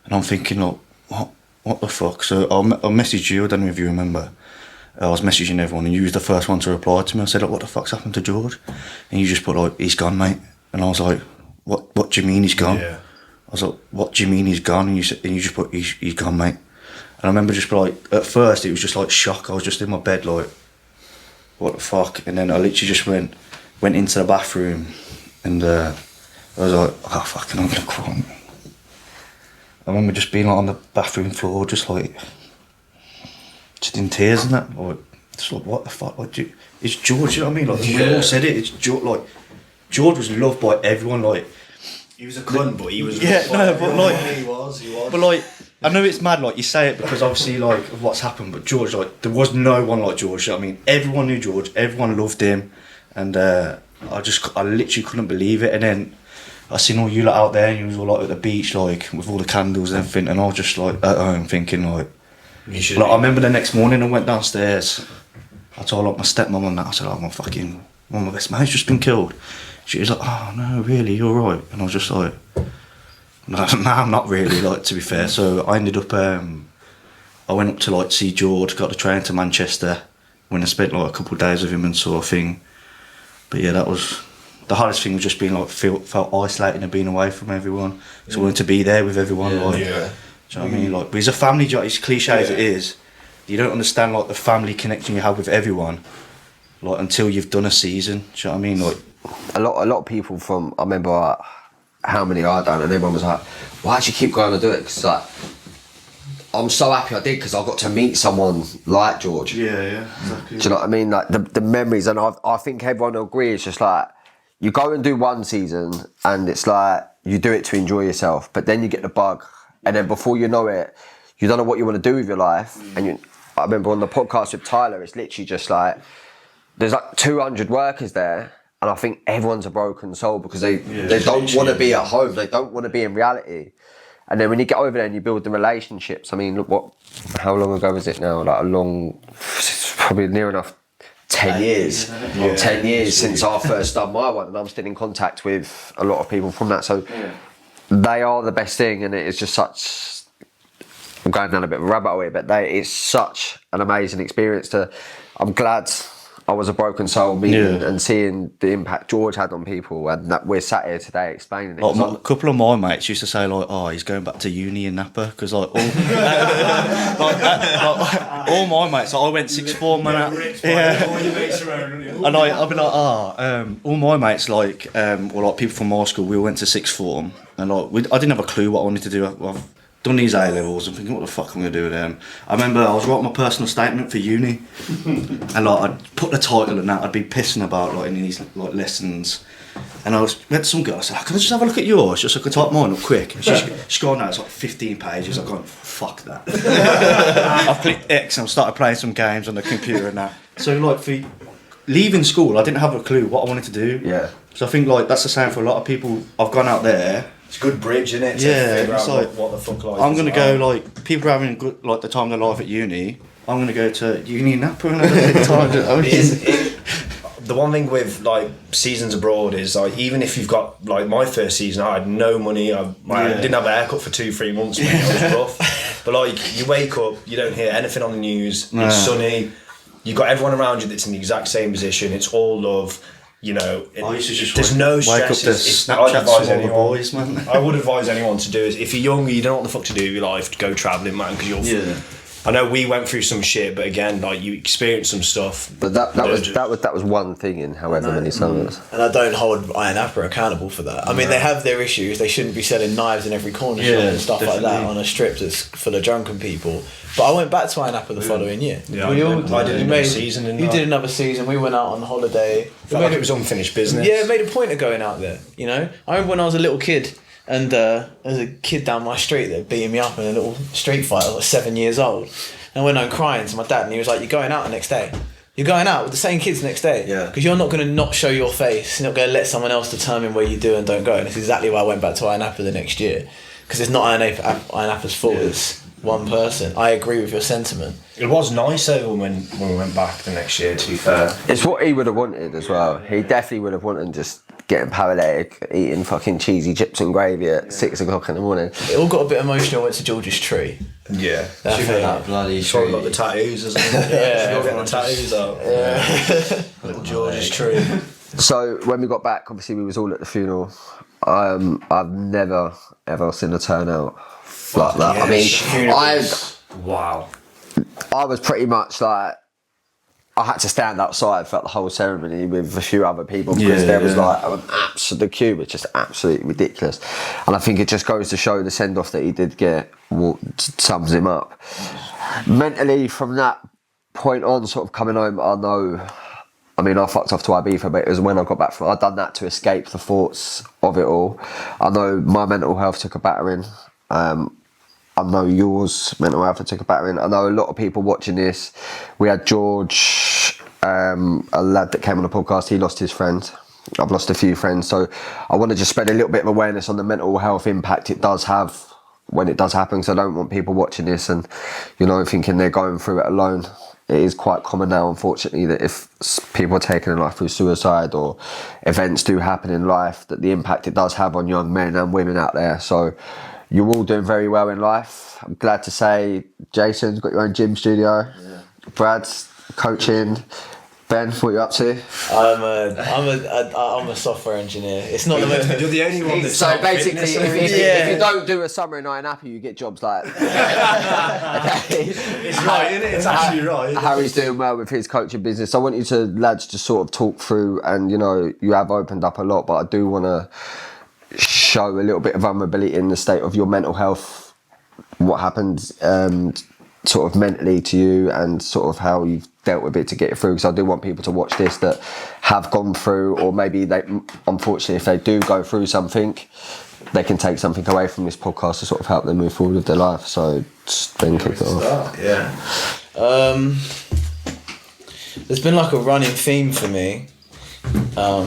And I'm thinking, like, what the fuck? So I messaged you, I don't know if you remember. I was messaging everyone and you was the first one to reply to me. I said, like, what the fuck's happened to George? And you just put like, he's gone, mate. And I was like, what do you mean he's gone? Yeah. I was like, what do you mean he's gone? And you just put, he's gone, mate. And I remember just like, at first it was just like shock. I was just in my bed like, what the fuck? And then I literally just went into the bathroom and I was like, oh fucking, I'm gonna cry. I remember just being like on the bathroom floor, just in tears and that. Like, just like, what the fuck? Like, it's George, you know what I mean? Like, we all said it, it's George, like, George was loved by everyone, like. He was a cunt, but he was. Yeah, no, but like. He was. But like, I know it's mad, like, you say it because obviously, like, of what's happened, but George, like, there was no one like George, you know what I mean? Everyone knew George, everyone loved him, and I literally couldn't believe it. And then I seen all you lot out there, and you was all like at the beach, like, with all the candles and everything, and I was just like at home thinking, like, I remember the next morning I went downstairs, I told like my stepmom and that, I said, oh, one of my best mates just been killed. She was like, oh no, really, you're right? And I was just like, no, I'm not really, like, to be fair. So I ended up, I went up to like see George, got the train to Manchester, when I spent like a couple of days with him and sort of thing. But yeah, that was, the hardest thing was just being like, felt isolated and being away from everyone. So I wanted to be there with everyone, like, do you know what I mean? Like, but it's a family job, as cliche as it is, you don't understand like the family connection you have with everyone, like, until you've done a season, do you know what I mean? Like, a lot of people from, I remember how many I done, and everyone was like, why do you keep going to do it? Because like, I'm so happy I did, because I got to meet someone like George. Yeah, exactly. Do you know what I mean? Like the memories, and I think everyone will agree, it's just like, you go and do one season and it's like, you do it to enjoy yourself, but then you get the bug, and then before you know it, you don't know what you want to do with your life. And I remember on the podcast with Tyler, it's literally just like, there's like 200 workers there, and I think everyone's a broken soul because they don't want to be at home, they don't want to be in reality. And then when you get over there and you build the relationships, I mean, look, how long ago is it now? Like probably near enough 10 years. 10 years since I first done my one, and I'm still in contact with a lot of people from that. So they are the best thing, and it is just such, I'm going down a bit of a rabbit hole here, but it's such an amazing experience I'm glad I was a broken soul meeting and seeing the impact George had on people, and that we're sat here today explaining it. Like, a couple of my mates used to say like, oh, he's going back to uni in Napa, because like all, all my mates, like, I went sixth form and and I'd be like, all my mates like, or like people from my school, we all went to sixth form, and like I didn't have a clue what I wanted to do. I've done these A-levels and thinking, what the fuck am I going to do with them? I remember I was writing my personal statement for uni, and like I'd put the title and that, I'd be pissing about like in these like lessons, and went to some girl, I said, can I just have a look at yours, just so I could type mine up quick? And she's gone now, it's like 15 pages, I've gone, fuck that. I've clicked X and I started playing some games on the computer and that. So like for leaving school, I didn't have a clue what I wanted to do. Yeah. So I think like that's the same for a lot of people. I've gone out there. It's a good bridge, isn't it? It's like, what the fuck life I'm is gonna about. go like, people are having a good, like the time of their life at uni. I'm gonna go to uni in Napa and have a good time. The one thing with like seasons abroad is like, even if you've got like my first season, I had no money. I didn't have a haircut for 2-3 months. Mate. It was rough. But like, you wake up, you don't hear anything on the news. It's sunny. You've got everyone around you that's in the exact same position. It's all love. you know, I used to just there's no wake up stress. to Snapchats from all the boys, man. I would advise anyone to do is, if you're younger, you don't know what the fuck to do with your life, to go travelling, man, because you're. I know we went through some shit, but again, like, you experienced some stuff. But that was one thing in however many summers. And I don't hold Iron Apple accountable for that. I mean, they have their issues. They shouldn't be selling knives in every corner shop and stuff like that on a strip that's full of drunken people. But I went back to Iron Apple the following year. Yeah, I did another season. You did another season. We went out on holiday. Felt like it was unfinished business. Yeah, it made a point of going out there, you know? I remember when I was a little kid, and there was a kid down my street that beating me up in a little street fight. I was like 7 years old. And I went home crying to my dad, and he was like, "You're going out the next day. You're going out with the same kids the next day. Yeah. Because you're not going to not show your face. You're not going to let someone else determine where you do and don't go." And it's exactly why I went back to Iron Apple the next year. Because it's not Iron Apple's fault, it's one person. I agree with your sentiment. It was nice though when we went back the next year, to be fair. It's what he would have wanted as well. He definitely would have wanted just getting paralytic, eating fucking cheesy chips and gravy at 6 o'clock in the morning. It all got a bit emotional. I went to George's tree. Yeah. That thing. That bloody Sorry tree. about the tattoos, isn't it? Yeah. Got the tattoos out. Little George's tree. So when we got back, obviously we was all at the funeral. I've never ever seen a turnout like that. I mean, Wow. I was pretty much like, I had to stand outside throughout the whole ceremony with a few other people because there was like an absolute queue, was just absolutely ridiculous. And I think it just goes to show the send off that he did get sums him up. Mentally, from that point on, sort of coming home, I fucked off to Ibiza, but it was when I got back from. I'd done that to escape the thoughts of it all. I know my mental health took a battering. I know yours mental health took a battering. I know a lot of people watching this. We had George, a lad that came on the podcast. He lost his friend. I've lost a few friends, so I want to just spread a little bit of awareness on the mental health impact it does have when it does happen. So I don't want people watching this and thinking they're going through it alone. It is quite common now, unfortunately, that if people are taking their life through suicide or events do happen in life, that the impact it does have on young men and women out there. So you're all doing very well in life. I'm glad to say Jason's got your own gym studio. Yeah. Brad's coaching. Ben, what are you up to? I'm a software engineer. It's not the most. You're the only one that's So not basically, fitness, if you don't do a summer in Iron Apple, you get jobs like. It's right, isn't it? It's actually right. Harry's doing well with his coaching business. I want you to, lads, just sort of talk through, and you have opened up a lot, but I do want to show a little bit of vulnerability in the state of your mental health, what happened sort of mentally to you, and sort of how you've dealt with it to get it through, because I do want people to watch this that have gone through, or maybe they, unfortunately, if they do go through something, they can take something away from this podcast to sort of help them move forward with their life. So just then kick it off. Yeah. There's been like a running theme for me. I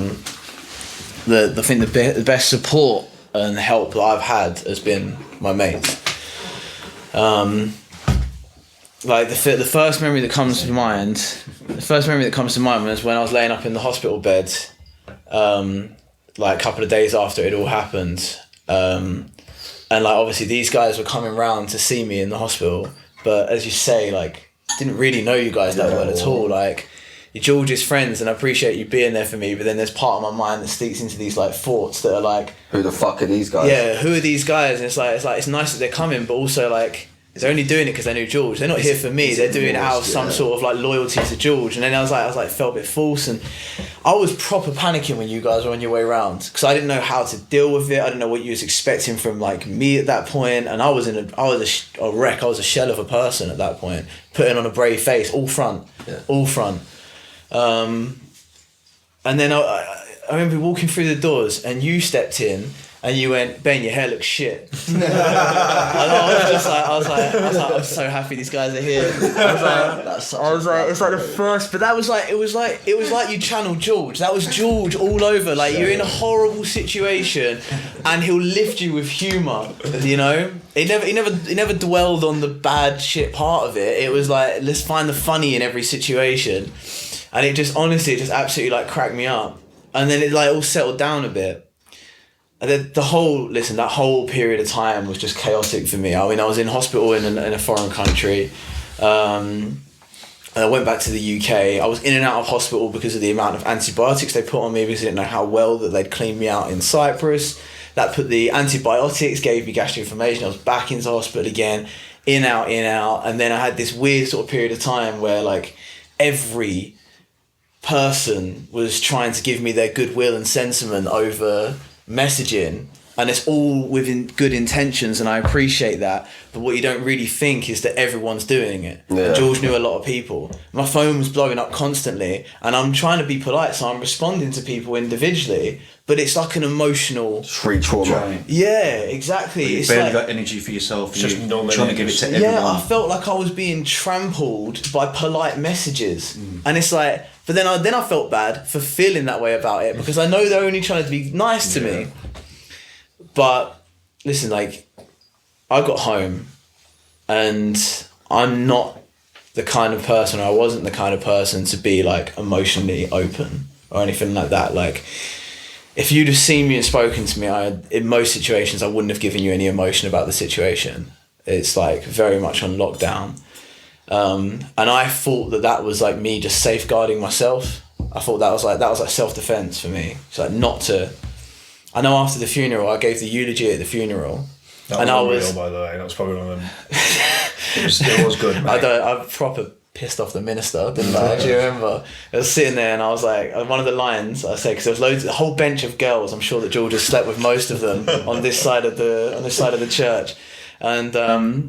think the best support and help that I've had has been my mates. Like the first memory that comes to mind was when I was laying up in the hospital bed, like a couple of days after it all happened, and like obviously these guys were coming round to see me in the hospital, but as you say, like didn't really know you guys that well at all. Like you're George's friends, and I appreciate you being there for me, but then there's part of my mind that sneaks into these like thoughts that are like, who the fuck are these guys? Yeah, who are these guys? And it's nice that they're coming, but also like, they're only doing it because they knew George. They're not here for me. They're doing it out of some sort of like loyalty to George. And then I was like, felt a bit false, and I was proper panicking when you guys were on your way around, because I didn't know how to deal with it. I didn't know what you was expecting from like me at that point, and I was a wreck. I was a shell of a person at that point, putting on a brave face, all front. And then I remember walking through the doors, and you stepped in. And you went, Ben, your hair looks shit. And I was like, I'm so happy these guys are here. It's like the first, but that was like, it was like you channeled George. That was George all over. Like you're in a horrible situation, and he'll lift you with humour. He never dwelled on the bad shit part of it. It was like, let's find the funny in every situation, and it just absolutely like cracked me up. And then it like all settled down a bit. And then that whole period of time was just chaotic for me. I mean, I was in hospital in a foreign country, and And I went back to the UK. I was in and out of hospital because of the amount of antibiotics they put on me because they didn't know how well that they'd cleaned me out in Cyprus. That put the antibiotics, gave me gastric inflammation. I was back into hospital again, in, out. And then I had this weird sort of period of time where like every person was trying to give me their goodwill and sentiment over messaging. And it's all within good intentions, and I appreciate that. But what you don't really think is that everyone's doing it. Yeah. And George knew a lot of people. My phone was blowing up constantly, and I'm trying to be polite, so I'm responding to people individually. But it's like an emotional... Free trauma. Yeah, exactly. You It's barely like, got energy for yourself. Just You're numbing trying to it. give it to everyone. yeah, I felt like I was being trampled by polite messages. And it's like... But then I felt bad for feeling that way about it, because I know they're only trying to be nice to me. But listen, like, I got home and I'm not the kind of person, or I wasn't the kind of person to be like emotionally open or anything like that. Like, if you'd have seen me and spoken to me, in most situations, I wouldn't have given you any emotion about the situation. It's like very much on lockdown. And I thought that was like me just safeguarding myself. I thought that was like self-defense for me. It's like not to... I know after the funeral, I gave the eulogy at the funeral. That and was unreal, by the way. That was probably one of them. It was good, mate. I proper pissed off the minister, didn't I? Do you remember? I was sitting there and I was like, one of the lines I said, because there was a whole bench of girls. I'm sure that George has slept with most of them on this side of the church. And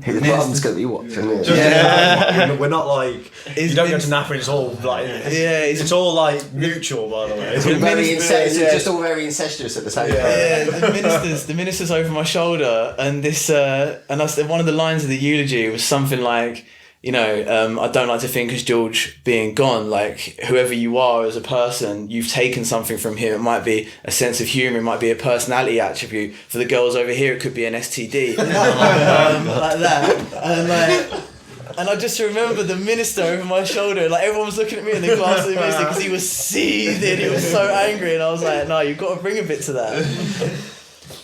His mum's gonna be watching. Yeah. We're not like... Is- you don't go is- to NAFA, it's all like... Yeah, it's all like mutual, by the way. It's just all very incestuous at the same time. Yeah, the minister's over my shoulder, and this and I said one of the lines of the eulogy was something like, you know, I don't like to think as George being gone, like whoever you are as a person, you've taken something from him. It might be a sense of humour, it might be a personality attribute. For the girls over here, it could be an STD, like that. And I just remember the minister over my shoulder, like everyone was looking at me and they glanced at the minister because he was seething, he was so angry, and I was like, no, you've got to bring a bit to that.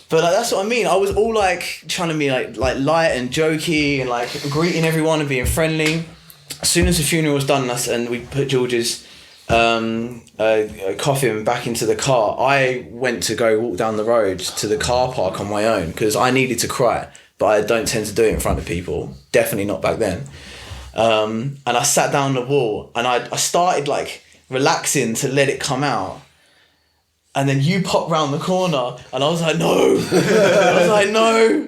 But like, that's what I mean. I was all like trying to be like light and jokey and like greeting everyone and being friendly. As soon as the funeral was done and we put George's coffin back into the car, I went to go walk down the road to the car park on my own because I needed to cry, but I don't tend to do it in front of people. Definitely not back then. And I sat down the wall and I started like relaxing to let it come out. And then you popped round the corner and I was like, no.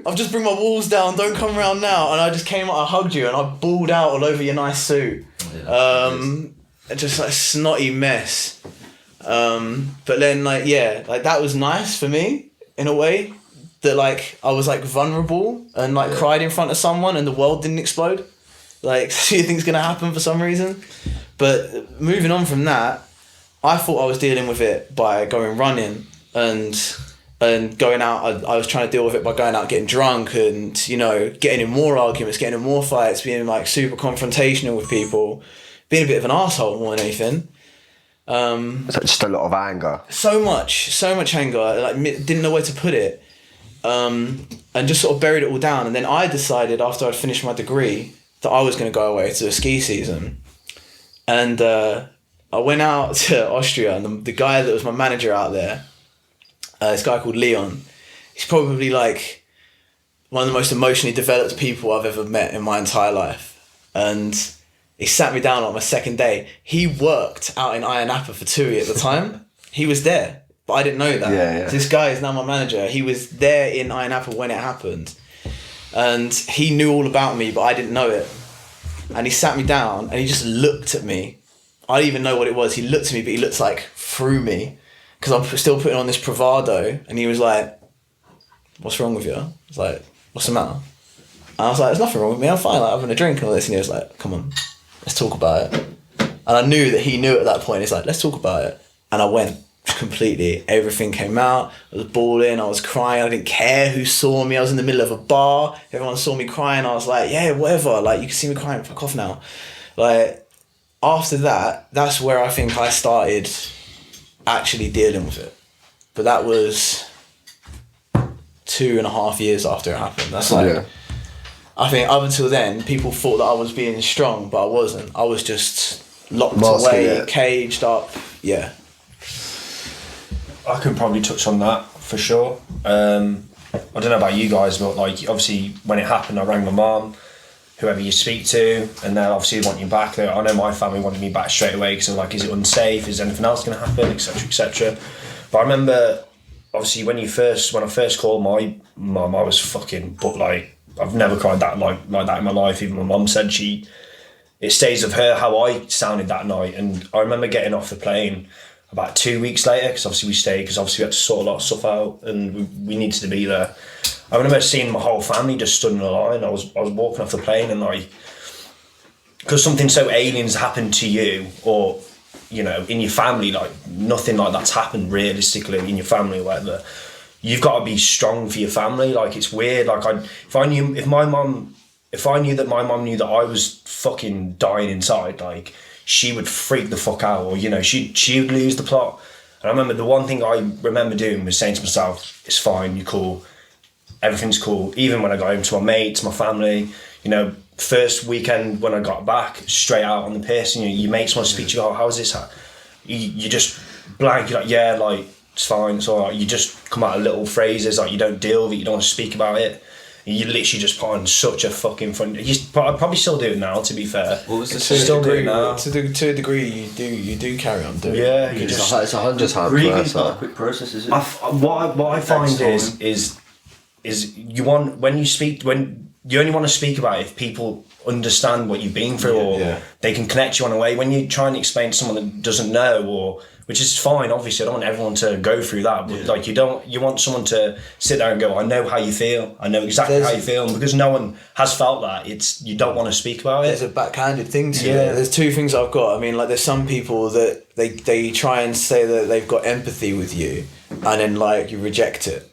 I've just bring my walls down, don't come round now. And I just came out, I hugged you and I bawled out all over your nice suit. Just like a snotty mess. But then like, yeah, like that was nice for me in a way that like I was like vulnerable and like cried in front of someone and the world didn't explode. Like something's gonna happen for some reason. But moving on from that, I thought I was dealing with it by going running and going out. I was trying to deal with it by going out getting drunk and, you know, getting in more arguments, getting in more fights, being like super confrontational with people, being a bit of an arsehole more than anything. So just a lot of anger. So much anger. Like didn't know where to put it, and just sort of buried it all down. And then I decided after I'd finished my degree that I was going to go away to the ski season, and I went out to Austria, and the guy that was my manager out there, this guy called Leon, he's probably like one of the most emotionally developed people I've ever met in my entire life. And he sat me down on my second day. He worked out in Ayia Napa for TUI at the time. He was there, but I didn't know that. Yeah. So this guy is now my manager. He was there in Ayia Napa when it happened. And he knew all about me, but I didn't know it. And he sat me down and he just looked at me. I didn't even know what it was. He looked at me, but he looked like through me because I'm still putting on this bravado. And he was like, "What's wrong with you?" I was like, "What's the matter?" And I was like, "There's nothing wrong with me. I'm fine. Like having a drink and all this." And he was like, "Come on, let's talk about it." And I knew that he knew at that point. He's like, "Let's talk about it." And I went completely. Everything came out. I was bawling. I was crying. I didn't care who saw me. I was in the middle of a bar. Everyone saw me crying. I was like, "Yeah, whatever. Like you can see me crying. Fuck off now." Like. After that, that's where I think I started actually dealing with it. But that was 2.5 years after it happened. That's like I think up until then, people thought that I was being strong, but I wasn't. I was just locked Masking away, it. caged up. Yeah. I could probably touch on that for sure. I don't know about you guys, but like obviously when it happened, I rang my mum, whoever you speak to, and they'll obviously want you back. I know my family wanted me back straight away because they're like, is it unsafe? Is anything else going to happen, etc., etc. But I remember, obviously, when I first called my mum, I was fucking, but like I've never cried that like that in my life. Even my mum said it stays with her how I sounded that night. And I remember getting off the plane about 2 weeks later, because obviously we stayed, because obviously we had to sort a lot of stuff out and we needed to be there. I remember seeing my whole family just stood in a line. I was walking off the plane, and like, because something so alien's happened to you, or you know, in your family, like nothing like that's happened realistically in your family or whatever, you've got to be strong for your family. Like, it's weird. Like, if I knew that my mum knew that I was fucking dying inside, like, she would freak the fuck out, or you know, she would lose the plot. And I remember the one thing I remember doing was saying to myself, it's fine, you're cool, everything's cool. Even when I got home, to my mates, my family, you know, first weekend when I got back, straight out on the piss, and your mates want to speak to you, oh, how's this? You just blank, you're like, yeah, like, it's fine, it's all right. You just come out of little phrases, like you don't deal with it, you don't want to speak about it. You literally just put on such a fucking fun. I probably still do it now, to be fair. What was the still do it now? To a degree, you do carry on doing. Yeah, it. you It's just 100 times Really, worse. it's not a quick process, is it? what I find is you want, when you only want to speak about it if people understand what you've been through, or they can connect you on a way. When you try and explain to someone that doesn't know, or which is fine, obviously I don't want everyone to go through that, but like you want someone to sit there and go, I know how you feel, I know exactly how you feel, and because no one has felt that, you don't want to speak about it. There's a backhanded thing to it. There's two things I've got. I mean, like, there's some people that they try and say that they've got empathy with you, and then like you reject it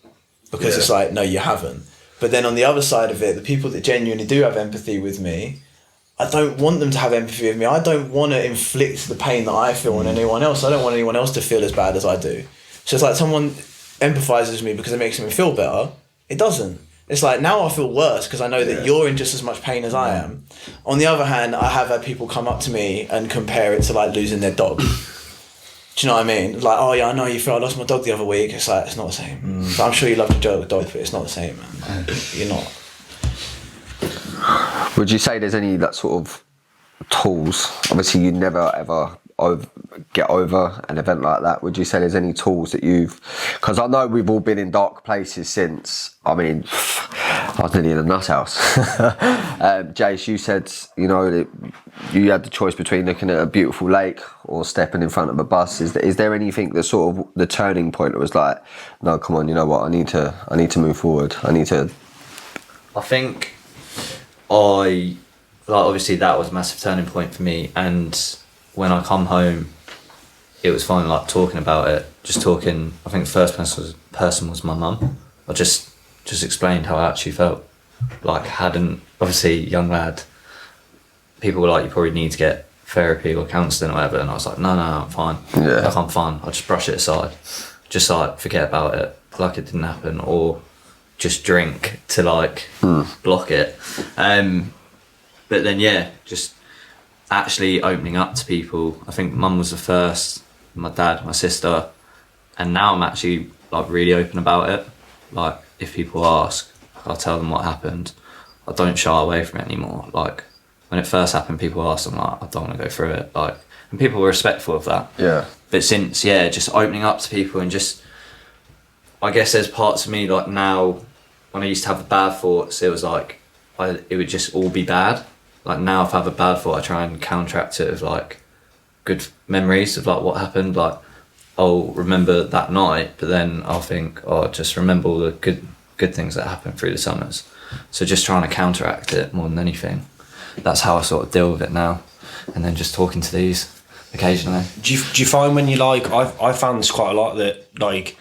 because it's like, no, you haven't. But then on the other side of it, the people that genuinely do have empathy with me, I don't want them to have empathy with me. I don't want to inflict the pain that I feel on anyone else. I don't want anyone else to feel as bad as I do. So it's like someone empathises with me because it makes me feel better. It doesn't. It's like, now I feel worse because I know that you're in just as much pain as I am. On the other hand, I have had people come up to me and compare it to like losing their dog. Do you know what I mean? Like, oh yeah, I know you feel I lost my dog the other week. It's like, it's not the same. But I'm sure you love your dog, but it's not the same, man. You're not. Would you say there's any that sort of tools? Obviously, you never ever get over an event like that. Would you say there's any tools that you've? Because I know we've all been in dark places since. I mean, I was nearly in a nut house. Jace, you said, you know, that you had the choice between looking at a beautiful lake or stepping in front of a bus. Is there anything that sort of the turning point that was like, no, come on, you know what? I need to move forward. I think obviously that was a massive turning point for me, and when I come home it was fine, like talking about it, just talking. I think the first person was my mum. I just explained how I actually felt. Like, obviously young lad, people were like, you probably need to get therapy or counselling or whatever, and I was like, no, I'm fine. Like, I'm fine, I'll just brush it aside, just like forget about it like it didn't happen, or just drink to like block it. But then just actually opening up to people. I think mum was the first, my dad, my sister, and now I'm actually like really open about it. Like, if people ask, I'll tell them what happened. I don't shy away from it anymore. Like, when it first happened, people asked, I'm like, I don't want to go through it. Like, and people were respectful of that. Yeah. But since just opening up to people, and just, I guess there's parts of me like now, when I used to have the bad thoughts, it was like it would just all be bad. Like, now if I have a bad thought, I try and counteract it with like good memories of like what happened. Like, I'll remember that night, but then I'll think, just remember all the good things that happened through the summers. So just trying to counteract it more than anything. That's how I sort of deal with it now. And then just talking to these occasionally. Do you find when you like, I found this quite a lot, that like,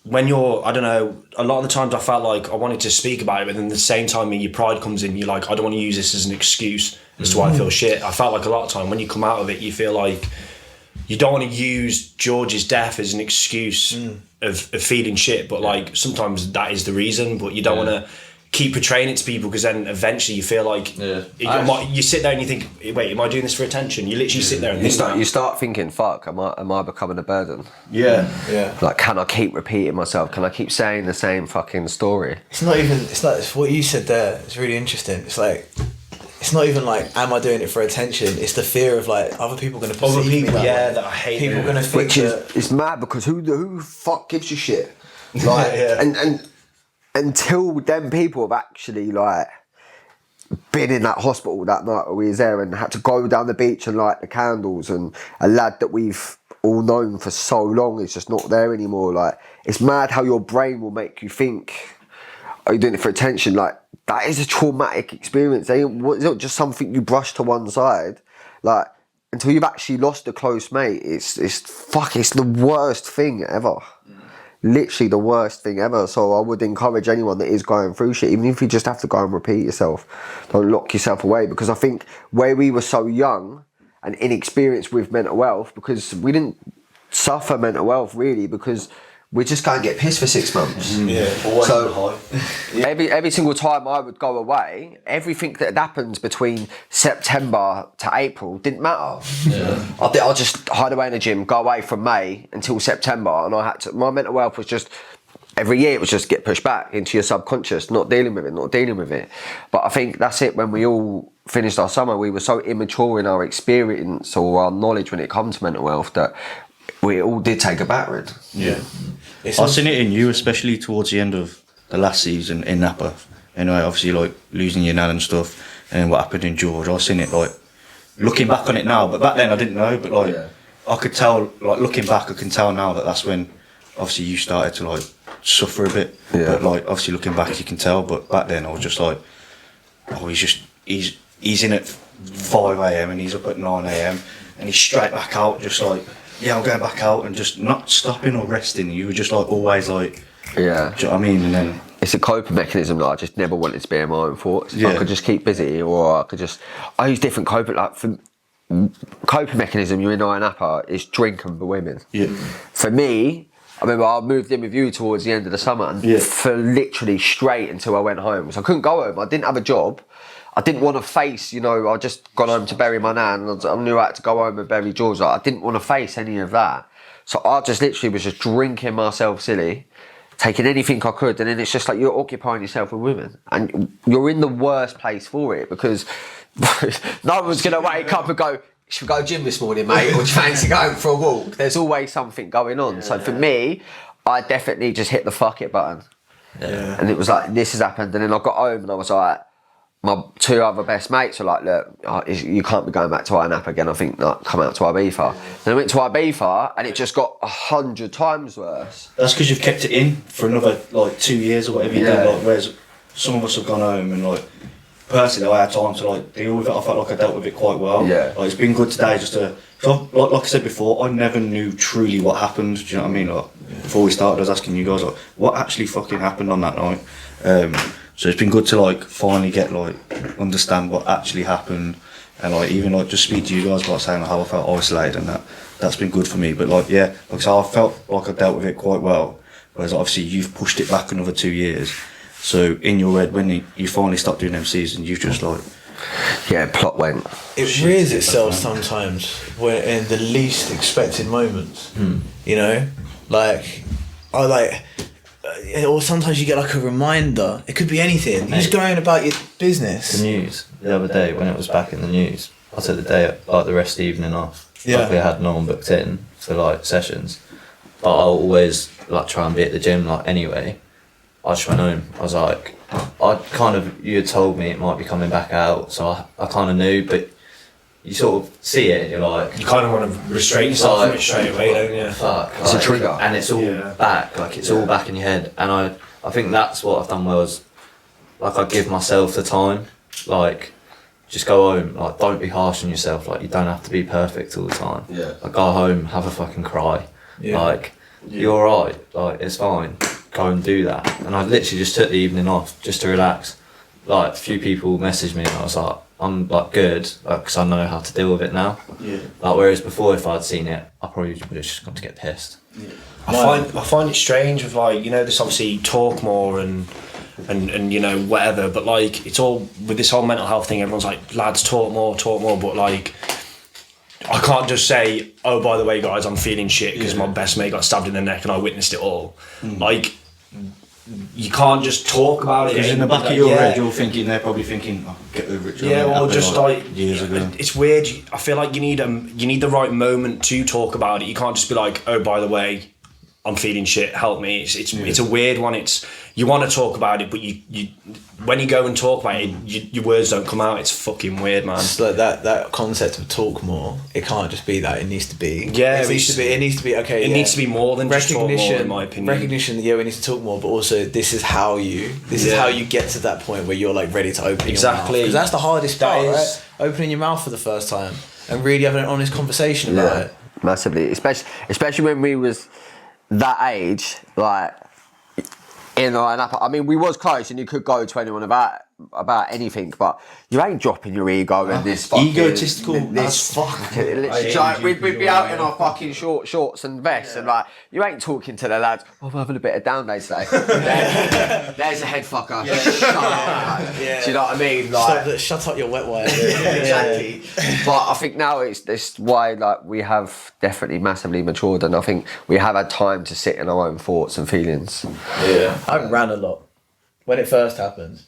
when you're, I don't know, a lot of the times I felt like I wanted to speak about it, but then at the same time your pride comes in, you're like, I don't want to use this as an excuse as to why I feel shit. I felt like a lot of time when you come out of it, you feel like you don't want to use George's death as an excuse of feeling shit, but like sometimes that is the reason, but you don't want to keep portraying it to people, because then eventually you feel like you sit there and you think, wait, am I doing this for attention? You literally sit there and you start thinking, fuck, am I becoming a burden? Yeah. Like, can I keep repeating myself? Can I keep saying the same fucking story? It's like what you said there. It's really interesting. It's like, it's not even like, am I doing it for attention? It's the fear of like other people going to perceive me that way. that I hate. People going to think Which is it's mad, because who fuck gives a shit? Like, and until them people have actually like been in that hospital that night where we was there and had to go down the beach and light the candles, and a lad that we've all known for so long is just not there anymore. Like, it's mad how your brain will make you think, are you doing it for attention? Like, that is a traumatic experience. It's not just something you brush to one side. Like, until you've actually lost a close mate, it's the worst thing ever. Literally the worst thing ever. So I would encourage anyone that is going through shit, even if you just have to go and repeat yourself, don't lock yourself away. Because I think where we were so young and inexperienced with mental health, because we didn't suffer mental health really, because we just go and get pissed for 6 months. So every single time I would go away, everything that happens between September to April didn't matter. I'd just hide away in the gym, go away from May until September, and my mental health was just, every year it was just get pushed back into your subconscious, not dealing with it. But I think that's it. When we all finished our summer, we were so immature in our experience or our knowledge when it comes to mental health that we all did take a battering. I've seen it in you, especially towards the end of the last season in Napa. Anyway, obviously, like losing your nan and stuff, and what happened in George. I've seen it, like looking back on it now, but back then I didn't know. But like, I could tell, like looking back, I can tell now that that's when obviously you started to like suffer a bit. But like, obviously looking back, you can tell. But back then, I was just like, oh, he's in at 5 a.m. and he's up at 9 a.m. and he's straight back out, just like. Yeah, I'm going back out and just not stopping or resting. You were just like always like, do you know what I mean? And then it's a coping mechanism that I just never wanted to be in my own thoughts. I could just keep busy, or I use different coping, like for coping mechanism. You're in Napa is drinking for women. For me, I remember I moved in with you towards the end of the summer, and for literally straight until I went home. So I couldn't go home. I didn't have a job. I didn't want to face, I just gone home to bury my nan, and I knew I had to go home and bury George. I didn't want to face any of that. So I just literally was just drinking myself silly, taking anything I could, and then it's just like you're occupying yourself with women. And you're in the worst place for it, because no one's going to wake up and go, should we go to gym this morning, mate? Or do you fancy going for a walk? There's always something going on. So for me, I definitely just hit the fuck it button. And it was like, this has happened. And then I got home and I was like, my 2 other best mates were like, look, you can't be going back to INAP again. I think come out to Ibiza. Then I went to Ibiza and it just got 100 times worse. That's because you've kept it in for another like 2 years or whatever you did. Like, whereas some of us have gone home and like, personally, I had time to like deal with it. I felt like I dealt with it quite well. Like, it's been good today just to, like I said before, I never knew truly what happened. Do you know what I mean? Like, before we started, I was asking you guys like, what actually fucking happened on that night? So it's been good to like finally get like understand what actually happened, and like even like just speak to you guys about saying like, how I felt isolated, and that's been good for me. But like like so I felt like I dealt with it quite well, whereas obviously you've pushed it back another 2 years. So in your head, when you finally start doing MCs, and you've just like plot went. It rears itself sometimes when in the least expected moments. Like I like. Or sometimes you get like a reminder. It could be anything. You're just going about your business. The news the other day when it was back in the news, I took the day like the rest of the evening off. Luckily I had no one booked in for like sessions, but I'll always like try and be at the gym like anyway. I just went home. I was like, you had told me it might be coming back out, so I kind of knew, but you sort of see it and you're like, you kind of want to restrain yourself from it straight away, don't you? Fuck, it's a trigger, and it's all back, like it's all back in your head. And I think that's what I've done well, is like I give myself the time, like just go home, like don't be harsh on yourself, like you don't have to be perfect all the time. Like go home, have a fucking cry, like you're alright, like it's fine, go and do that. And I literally just took the evening off just to relax. Like a few people messaged me and I was like, I'm like good, because I know how to deal with it now. Like whereas before, if I'd seen it, I probably would have just gone to get pissed. I find it strange with like, this obviously talk more and and you know whatever. But like it's all with this whole mental health thing. Everyone's like, lads, talk more. But like, I can't just say, oh, by the way, guys, I'm feeling shit because my best mate got stabbed in the neck and I witnessed it all. Like, you can't just talk about it. Because in the back of your head, you're thinking, they're probably thinking, oh, get over it. Yeah, or just like years ago. It's weird. I feel like you need the right moment to talk about it. You can't just be like, oh, by the way, I'm feeling shit, help me. It's a weird one. It's, you want to talk about it, but you when you go and talk about it, your words don't come out. It's fucking weird, man. It's like that concept of talk more. It can't just be that. It needs to be. Yeah, it needs to be okay. It needs to be more than just talk more, in my opinion. Recognition. Yeah, we need to talk more, but also this is how you get to that point where you're like ready to open your mouth. Because that's the hardest part, right? Opening your mouth for the first time and really having an honest conversation about it. Massively, especially when we was that age, like in I mean, we was close, and you could go to anyone about anything, but you ain't dropping your ego and this fucking, egotistical this fucking. We'd be out in our fucking shorts and vests, and like you ain't talking to the lads. Oh, I'm having a bit of down day today. There's a head fucker. Shut up. Do you know what I mean? Like, shut up your wet wipe. Exactly. But I think now it's why like we have definitely massively matured, and I think we have had time to sit in our own thoughts and feelings. Yeah, I ran a lot when it first happened.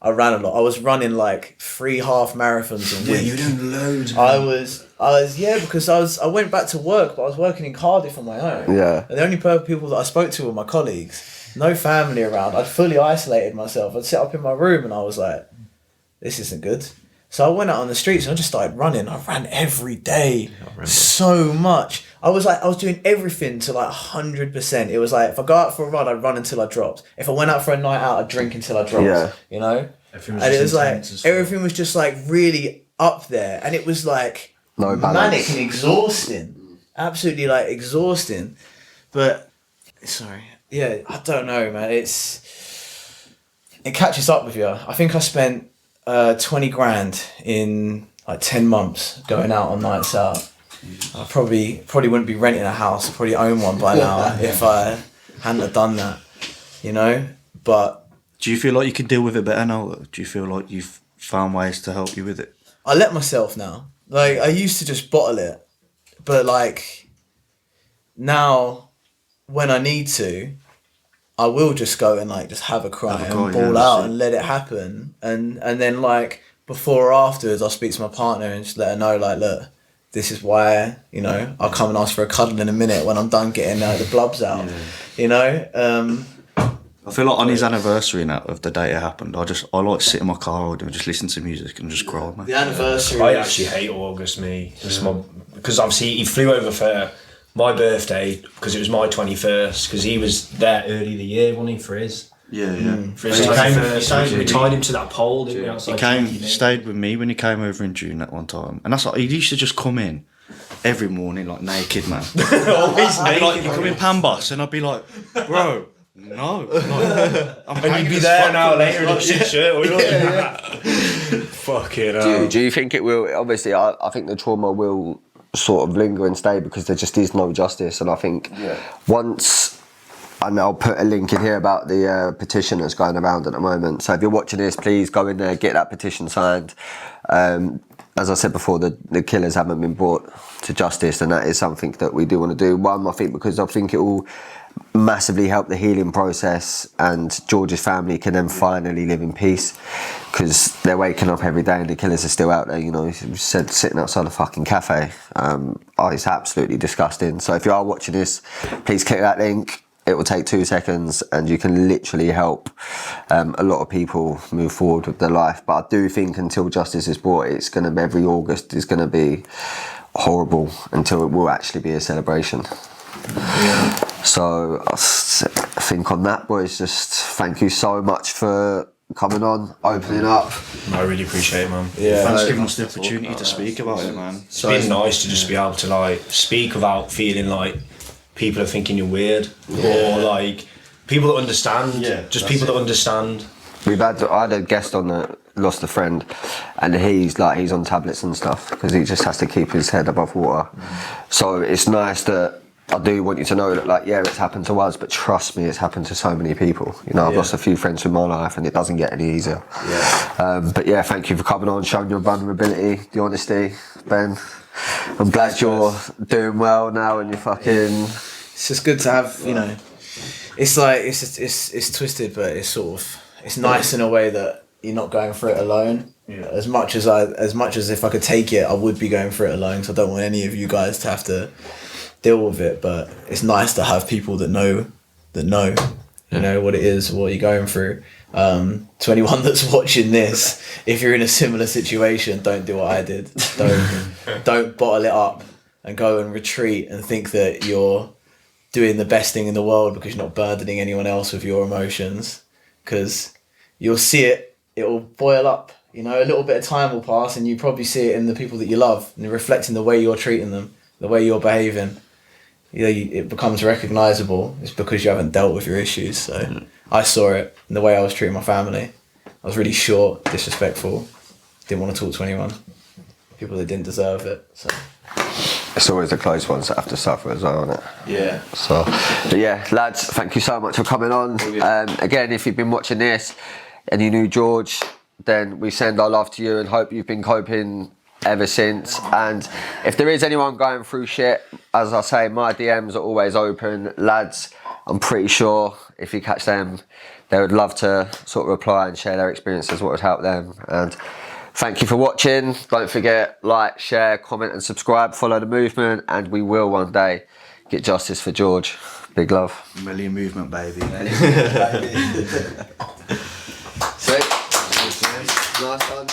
I ran a lot. I was running like 3 half marathons a week. Yeah, you were doing loads. Man. I was because I went back to work, but I was working in Cardiff on my own. Yeah. And the only people that I spoke to were my colleagues. No family around. I'd fully isolated myself. I'd sit up in my room and I was like, this isn't good. So I went out on the streets and I just started running. I ran every day, so much. I was doing everything to like 100%. It was like, if I go out for a run, I'd run until I dropped. If I went out for a night out, I'd drink until I dropped. Yeah. You know? And it was like, everything was just like really up there. And it was like manic and exhausting. Absolutely like exhausting. But, sorry. Yeah, I don't know, man. It catches up with you. I think I spent 20 grand in like 10 months going out on nights out. I probably wouldn't be renting a house. I probably own one by now if I hadn't have done that, you know. But do you feel like you can deal with it better now? Do you feel like you've found ways to help you with it? I let myself now. Like I used to just bottle it, but like now when I need to, I will just go and like just have a cry and bawl out and let it happen, and then like before or afterwards I'll speak to my partner and just let her know like, look, this is why, you know, I'll come and ask for a cuddle in a minute when I'm done getting the blubs out, you know. I feel like on his anniversary now of the day it happened, I like sit in my car and just listen to music and just cry. The anniversary. I actually hate August, me, because obviously he flew over for my birthday because it was my 21st, because he was there early the year, wasn't he, for his? Yeah. For his 21st, we tied him to that pole, didn't we? Outside he stayed with me when he came over in June that one time, and that's like, he used to just come in every morning like naked, man. Always naked. Like, you come in Pambas and I'd be like, bro, no. Like, and you'd be there now later in a shit shirt. Fucking hell. Do you think it will? Obviously, I think the trauma will sort of linger and stay because there just is no justice, and I think once. And I'll put a link in here about the petition that's going around at the moment. So if you're watching this, please go in there, get that petition signed. As I said before, the killers haven't been brought to justice, and that is something that we do want to do. One, I think because I think it will massively help the healing process, and George's family can then finally live in peace, because they're waking up every day and the killers are still out there, you know. He said sitting outside a fucking cafe. It's absolutely disgusting. So if you are watching this, please click that link. It will take 2 seconds and you can literally help a lot of people move forward with their life. But I do think until justice is brought, it's going to be, every August is going to be horrible until it will actually be a celebration. Yeah. So I think on that, boys, just thank you so much for coming on, opening up. I really appreciate it, man. Yeah, thanks for giving us the opportunity to speak about it, man. It's been nice to just be able to like speak without feeling like people are thinking you're weird, or like people that understand. People that understand. I had a guest on that lost a friend, and he's on tablets and stuff because he just has to keep his head above water. So it's nice that I do want you to know that, like, yeah, it's happened to us, but trust me, it's happened to so many people. You know, I've lost a few friends in my life, and it doesn't get any easier. But yeah, thank you for coming on, showing your vulnerability, the honesty, Ben. I'm glad you're doing well now, and you're fucking. It's just good to have, you know. It's like it's twisted, but it's nice in a way that you're not going through it alone. Yeah. As much as if I could take it, I would be going through it alone. So I don't want any of you guys to have to deal with it. But it's nice to have people that know, you know what it is, what you're going through. To anyone that's watching this, if you're in a similar situation, don't do what I did. Don't bottle it up and go and retreat and think that you're doing the best thing in the world because you're not burdening anyone else with your emotions. Because you'll see it will boil up. You know, a little bit of time will pass, and you probably see it in the people that you love, and reflecting the way you're treating them, the way you're behaving. You know, it becomes recognisable. It's because you haven't dealt with your issues. So I saw it in the way I was treating my family. I was really short, disrespectful, didn't want to talk to anyone. People that didn't deserve it. So it's always the close ones that have to suffer as well, isn't it? Yeah. So, but yeah, lads, thank you so much for coming on. Again, if you've been watching this and you knew George, then we send our love to you and hope you've been coping ever since. And if there is anyone going through shit, as I say, my DMs are always open. Lads, I'm pretty sure if you catch them, they would love to sort of reply and share their experiences, what would help them. And thank you for watching. Don't forget, like, share, comment and subscribe. Follow the movement, and we will one day get justice for George. Big love. Million movement, baby. Sweet. Nice one.